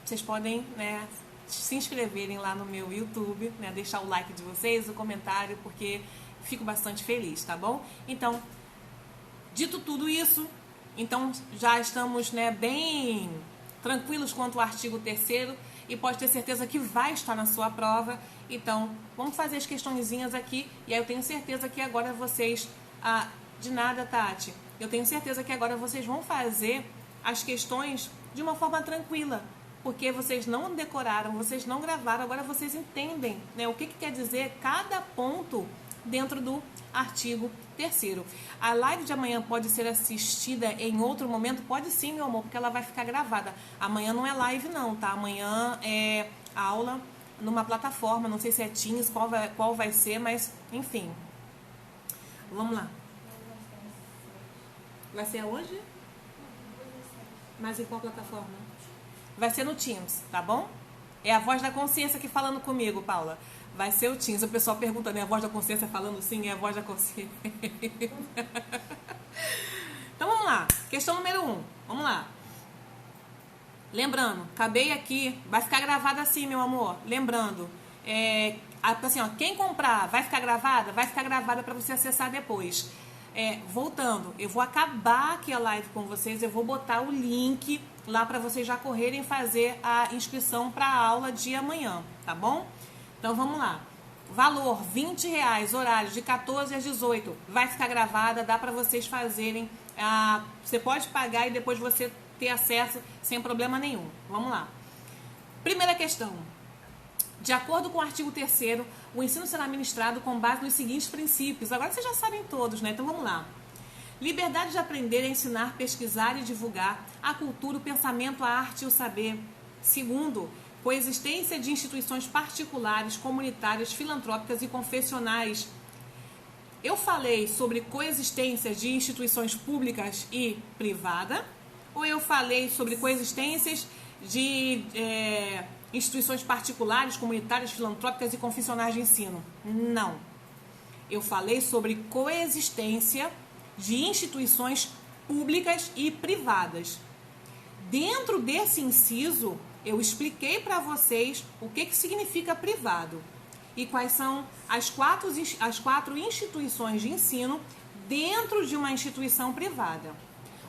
vocês podem, se inscreverem lá no meu YouTube, deixar o like de vocês, o comentário, porque fico bastante feliz, tá bom? Então, dito tudo isso, então já estamos, bem tranquilos quanto ao artigo 3º, e pode ter certeza que vai estar na sua prova. Então, vamos fazer as questõezinhas aqui, e aí eu tenho certeza que agora vocês... de nada, Tati. Eu tenho certeza que agora vocês vão fazer as questões de uma forma tranquila, porque vocês não decoraram, vocês não gravaram, agora vocês entendem, o que quer dizer cada ponto dentro do artigo 3º. A live de amanhã pode ser assistida em outro momento? Pode sim, meu amor, porque ela vai ficar gravada. Amanhã não é live não, tá? Amanhã é aula numa plataforma, não sei se é Teams, qual vai ser, mas enfim. Vamos lá. Vai ser aonde? Mas em qual plataforma? Vai ser no Teams, tá bom? É a voz da consciência aqui falando comigo, Paula. Vai ser o Teams. O pessoal pergunta, a voz da consciência falando? Sim, é a voz da consciência. Então vamos lá. Questão número 1. Vamos lá. Lembrando, acabei aqui, vai ficar gravada assim, meu amor. Lembrando, assim, quem comprar, vai ficar gravada? Vai ficar gravada para você acessar depois. Voltando, eu vou acabar aqui a live com vocês, eu vou botar o link lá para vocês já correrem fazer a inscrição para a aula de amanhã, tá bom? Então vamos lá. Valor R$20, horário de 14 às 18. Vai ficar gravada, dá para vocês fazerem. Você pode pagar e depois você ter acesso sem problema nenhum. Vamos lá. Primeira questão. De acordo com o artigo 3º, o ensino será ministrado com base nos seguintes princípios. Agora vocês já sabem todos, Então vamos lá. Liberdade de aprender, ensinar, pesquisar e divulgar a cultura, o pensamento, a arte e o saber. Segundo, coexistência de instituições particulares, comunitárias, filantrópicas e confessionais. Eu falei sobre coexistência de instituições públicas e privadas, ou eu falei sobre coexistências de instituições particulares, comunitárias, filantrópicas e confessionais de ensino? Não. Eu falei sobre coexistência de instituições públicas e privadas. Dentro desse inciso, eu expliquei para vocês o que significa privado e quais são as quatro instituições de ensino dentro de uma instituição privada.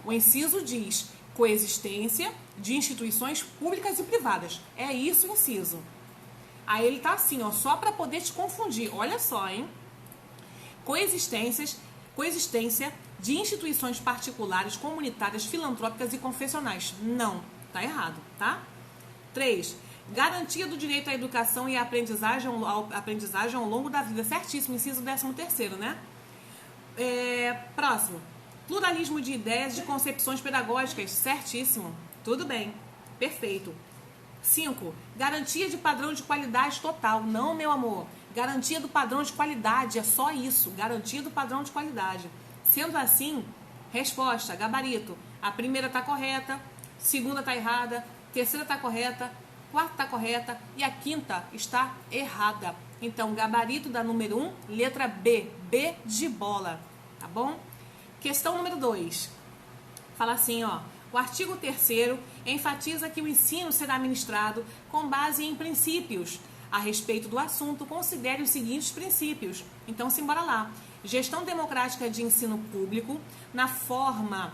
O inciso diz coexistência de instituições públicas e privadas. É isso o inciso. Aí ele tá assim, ó, só para poder te confundir. Olha só, hein? Coexistência de instituições particulares, comunitárias, filantrópicas e confessionais. Não, tá errado, tá? 3. Garantia do direito à educação e à aprendizagem ao longo da vida. Certíssimo, inciso 13º, né? Próximo. Pluralismo de ideias, de concepções pedagógicas. Certíssimo. Tudo bem. Perfeito. 5. Garantia de padrão de qualidade total. Não, meu amor. Garantia do padrão de qualidade. É só isso. Garantia do padrão de qualidade. Sendo assim, resposta, gabarito. A primeira está correta, a segunda está errada, a terceira está correta, a quarta está correta e a quinta está errada. Então, gabarito da número 1, letra B. B de bola. Tá bom? Questão número 2. Fala assim, ó. O artigo 3º enfatiza que o ensino será ministrado com base em princípios. A respeito do assunto, considere os seguintes princípios. Então, simbora lá. Gestão democrática de ensino público, na forma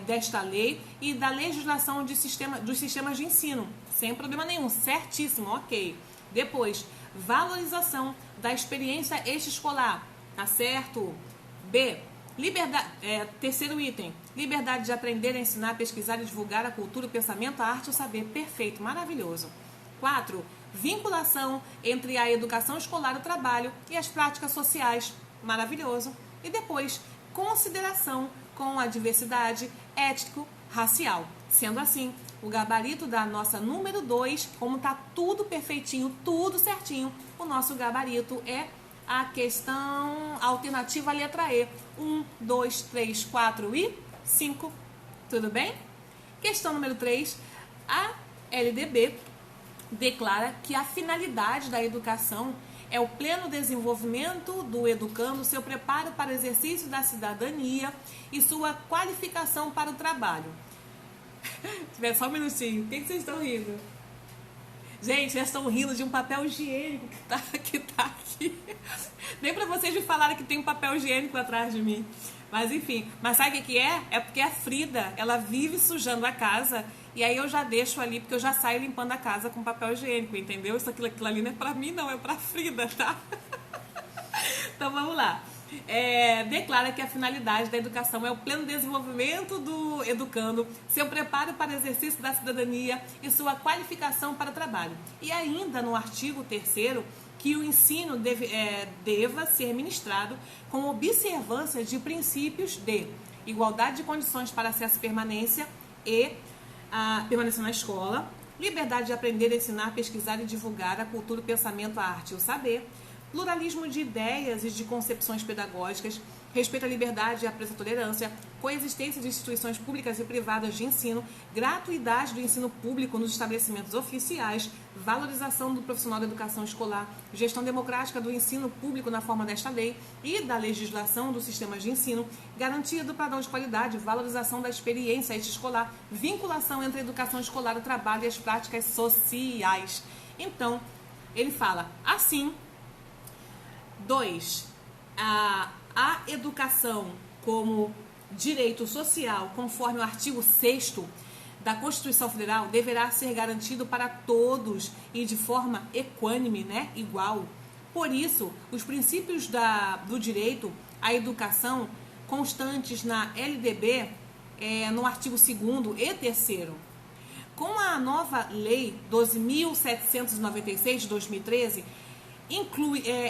desta lei e da legislação dos sistemas de ensino. Sem problema nenhum, certíssimo, ok. Depois, valorização da experiência extraescolar, tá certo? B. Terceiro item, liberdade de aprender, ensinar, pesquisar e divulgar a cultura, o pensamento, a arte e o saber. Perfeito, maravilhoso. 4. Vinculação entre a educação escolar, o trabalho e as práticas sociais. Maravilhoso. E depois, consideração com a diversidade étnico-racial. Sendo assim, o gabarito da nossa número 2, como tá tudo perfeitinho, tudo certinho, o nosso gabarito é a questão alternativa letra E. 1, 2, 3, 4 e 5. Tudo bem? Questão número 3. A LDB declara que a finalidade da educação é o pleno desenvolvimento do educando, seu preparo para o exercício da cidadania e sua qualificação para o trabalho. Espera só um minutinho. O que vocês estão rindo? Gente, eles estão rindo de um papel higiênico que tá aqui. Nem pra vocês me falarem que tem um papel higiênico atrás de mim. Mas enfim, mas sabe o que é? É porque a Frida, ela vive sujando a casa e aí eu já deixo ali, porque eu já saio limpando a casa com papel higiênico, entendeu? Aquilo ali não é pra mim, não, é pra Frida, tá? Então vamos lá. Declara que a finalidade da educação é o pleno desenvolvimento do educando, seu preparo para o exercício da cidadania e sua qualificação para o trabalho. E ainda no artigo 3º, que o ensino deva ser ministrado com observância de princípios de igualdade de condições para acesso e permanência e permanência na escola, liberdade de aprender, ensinar, pesquisar e divulgar a cultura, o pensamento, a arte e o saber, pluralismo de ideias e de concepções pedagógicas, respeito à liberdade e à preço à tolerância, coexistência de instituições públicas e privadas de ensino, gratuidade do ensino público nos estabelecimentos oficiais, valorização do profissional da educação escolar, gestão democrática do ensino público na forma desta lei e da legislação dos sistemas de ensino, garantia do padrão de qualidade, valorização da experiência extraescolar, vinculação entre a educação escolar, o trabalho e as práticas sociais. Então, ele fala assim. 2. A educação como direito social, conforme o artigo 6º da Constituição Federal, deverá ser garantido para todos e de forma equânime, né? Igual. Por isso, os princípios do direito à educação constantes na LDB, no artigo 2º e 3º. Com a nova Lei 12.796 de 2013,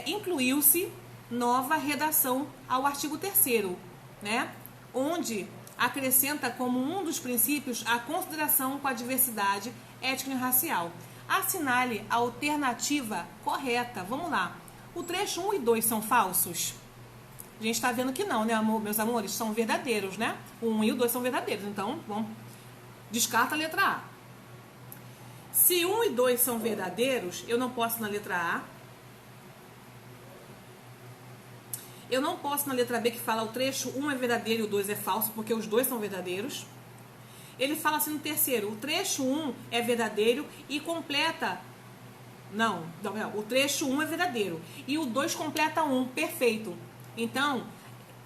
incluiu-se nova redação ao artigo 3º, né? Onde acrescenta como um dos princípios a consideração com a diversidade étnica e racial. Assinale a alternativa correta. Vamos lá. O trecho 1 e 2 são falsos? A gente está vendo que não, né, meus amores? São verdadeiros, né? O 1 e o 2 são verdadeiros. Então, vamos. Descarta a letra A. Se 1 e 2 são verdadeiros, eu não posso ir na letra A. Eu não posso na letra B, que fala o trecho 1 é verdadeiro e o 2 é falso, porque os dois são verdadeiros. ele fala assim no terceiro, o trecho 1 é verdadeiro e completa... Não, o trecho 1 é verdadeiro e o 2 completa 1, perfeito. Então,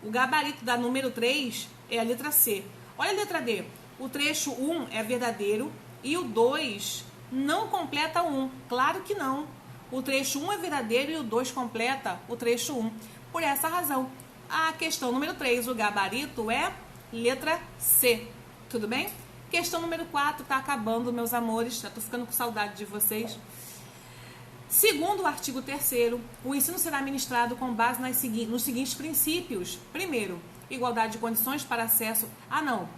o gabarito da número 3 é a letra C. Olha a letra D, o trecho 1 é verdadeiro e o 2 não completa 1, claro que não. O trecho 1 é verdadeiro e o 2 completa o trecho 1. Por essa razão, a questão número 3, o gabarito é letra C. Tudo bem? Questão número 4, tá acabando, meus amores. Já tô ficando com saudade de vocês. Segundo o artigo 3º, o ensino será ministrado com base nos seguintes princípios. Primeiro, igualdade de condições para acesso... Ah, não.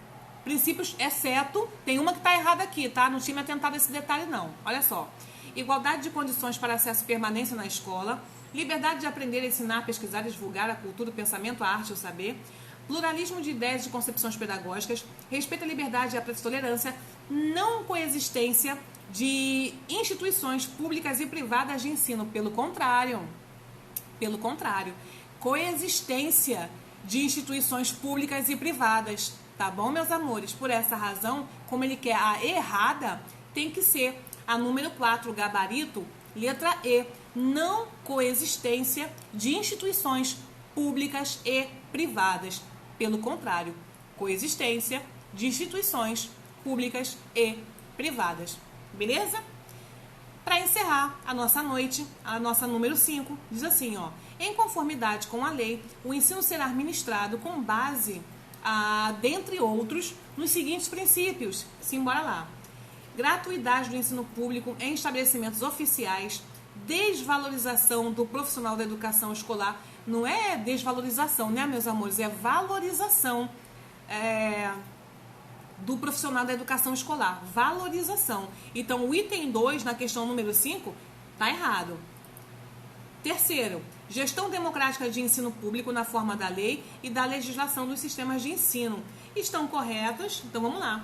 Princípios, exceto... Tem uma que tá errada aqui, tá? Não tinha me atentado a esse detalhe, não. Olha só. Igualdade de condições para acesso e permanência na escola. Liberdade de aprender, ensinar, pesquisar e divulgar a cultura, o pensamento, a arte e o saber. Pluralismo de ideias e concepções pedagógicas. Respeito à liberdade e à tolerância. Não coexistência de instituições públicas e privadas de ensino. Pelo contrário, coexistência de instituições públicas e privadas. Tá bom, meus amores? Por essa razão, como ele quer a errada, tem que ser a número 4, o gabarito, letra E. Não coexistência de instituições públicas e privadas. Pelo contrário, coexistência de instituições públicas e privadas. Beleza? Para encerrar a nossa noite, a nossa número 5, diz assim, ó. Em conformidade com a lei, o ensino será ministrado com base, dentre outros, nos seguintes princípios. Simbora lá. Gratuidade do ensino público em estabelecimentos oficiais, desvalorização do profissional da educação escolar. Não é desvalorização, né, meus amores? É valorização do profissional da educação escolar. Valorização. Então, o item 2, na questão número 5, tá errado. Terceiro, gestão democrática de ensino público na forma da lei e da legislação dos sistemas de ensino. Estão corretas? Então, vamos lá.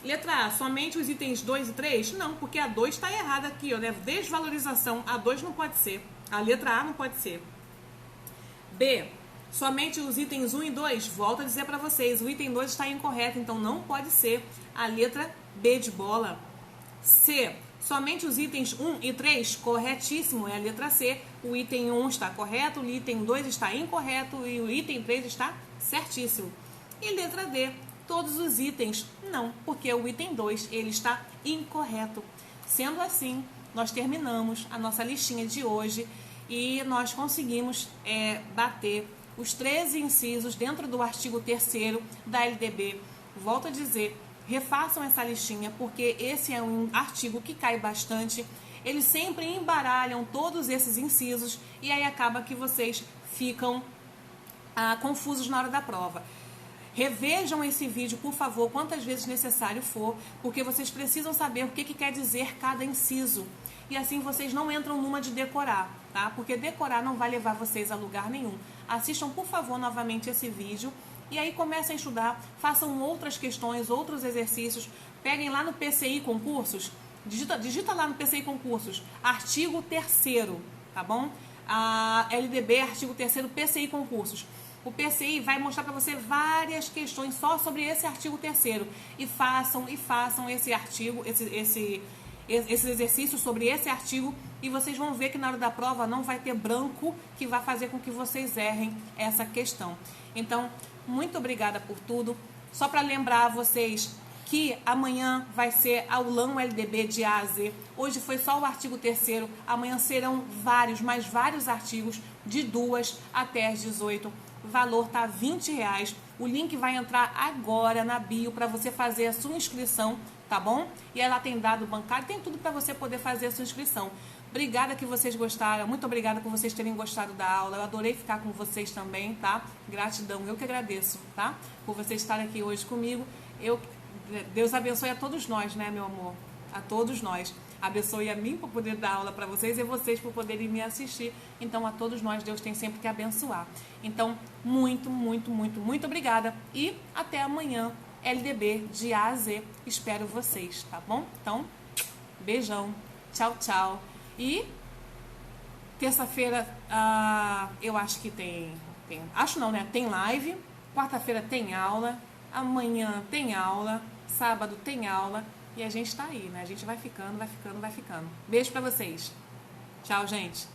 Letra A, somente os itens 2 e 3? Não, porque a 2 está errada aqui, ó, né? Desvalorização, a 2 não pode ser. A letra A não pode ser. B, somente os itens 1 e 2? Volto a dizer para vocês, o item 2 está incorreto, então não pode ser a letra B de bola. C, somente os itens 1 e 3? Corretíssimo, é a letra C. O item 1 está correto, o item 2 está incorreto e o item 3 está certíssimo. E letra D, todos os itens? Não, porque o item 2 ele está incorreto. Sendo assim, nós terminamos a nossa listinha de hoje e nós conseguimos bater os 13 incisos dentro do artigo 3º da LDB. Volto a dizer, refaçam essa listinha, porque esse é um artigo que cai bastante. Eles sempre embaralham todos esses incisos e aí acaba que vocês ficam confusos na hora da prova. Revejam esse vídeo, por favor, quantas vezes necessário for, porque vocês precisam saber o que quer dizer cada inciso. E assim vocês não entram numa de decorar, tá? Porque decorar não vai levar vocês a lugar nenhum. Assistam, por favor, novamente esse vídeo e aí comecem a estudar, façam outras questões, outros exercícios, peguem lá no PCI Concursos, digita lá no PCI Concursos, artigo 3º, tá bom? A LDB, artigo 3º, PCI Concursos. O PCI vai mostrar para você várias questões só sobre esse artigo 3º. E façam esse artigo, esses exercícios sobre esse artigo e vocês vão ver que na hora da prova não vai ter branco que vai fazer com que vocês errem essa questão. Então, muito obrigada por tudo. Só para lembrar a vocês que amanhã vai ser aulão LDB de A a Z. Hoje foi só o artigo 3º, amanhã serão mais vários artigos de 2 até as 18. O valor tá R$20. O link vai entrar agora na bio para você fazer a sua inscrição, tá bom? E ela tem dado bancário, tem tudo para você poder fazer a sua inscrição. Obrigada que vocês gostaram, muito obrigada por vocês terem gostado da aula. Eu adorei ficar com vocês também, tá? Gratidão, eu que agradeço, tá? Por vocês estarem aqui hoje comigo. Deus abençoe a todos nós, né, meu amor? A todos nós. Abençoe a mim por poder dar aula para vocês e vocês por poderem me assistir. Então, a todos nós, Deus tem sempre que abençoar. Então, muito, muito, muito, muito obrigada. E até amanhã, LDB de A a Z. Espero vocês, tá bom? Então, beijão. Tchau, tchau. E terça-feira, eu acho que tem... Acho não, né? Tem live. Quarta-feira tem aula. Amanhã tem aula, sábado tem aula e a gente tá aí, né? A gente vai ficando, vai ficando, vai ficando. Beijo pra vocês. Tchau, gente.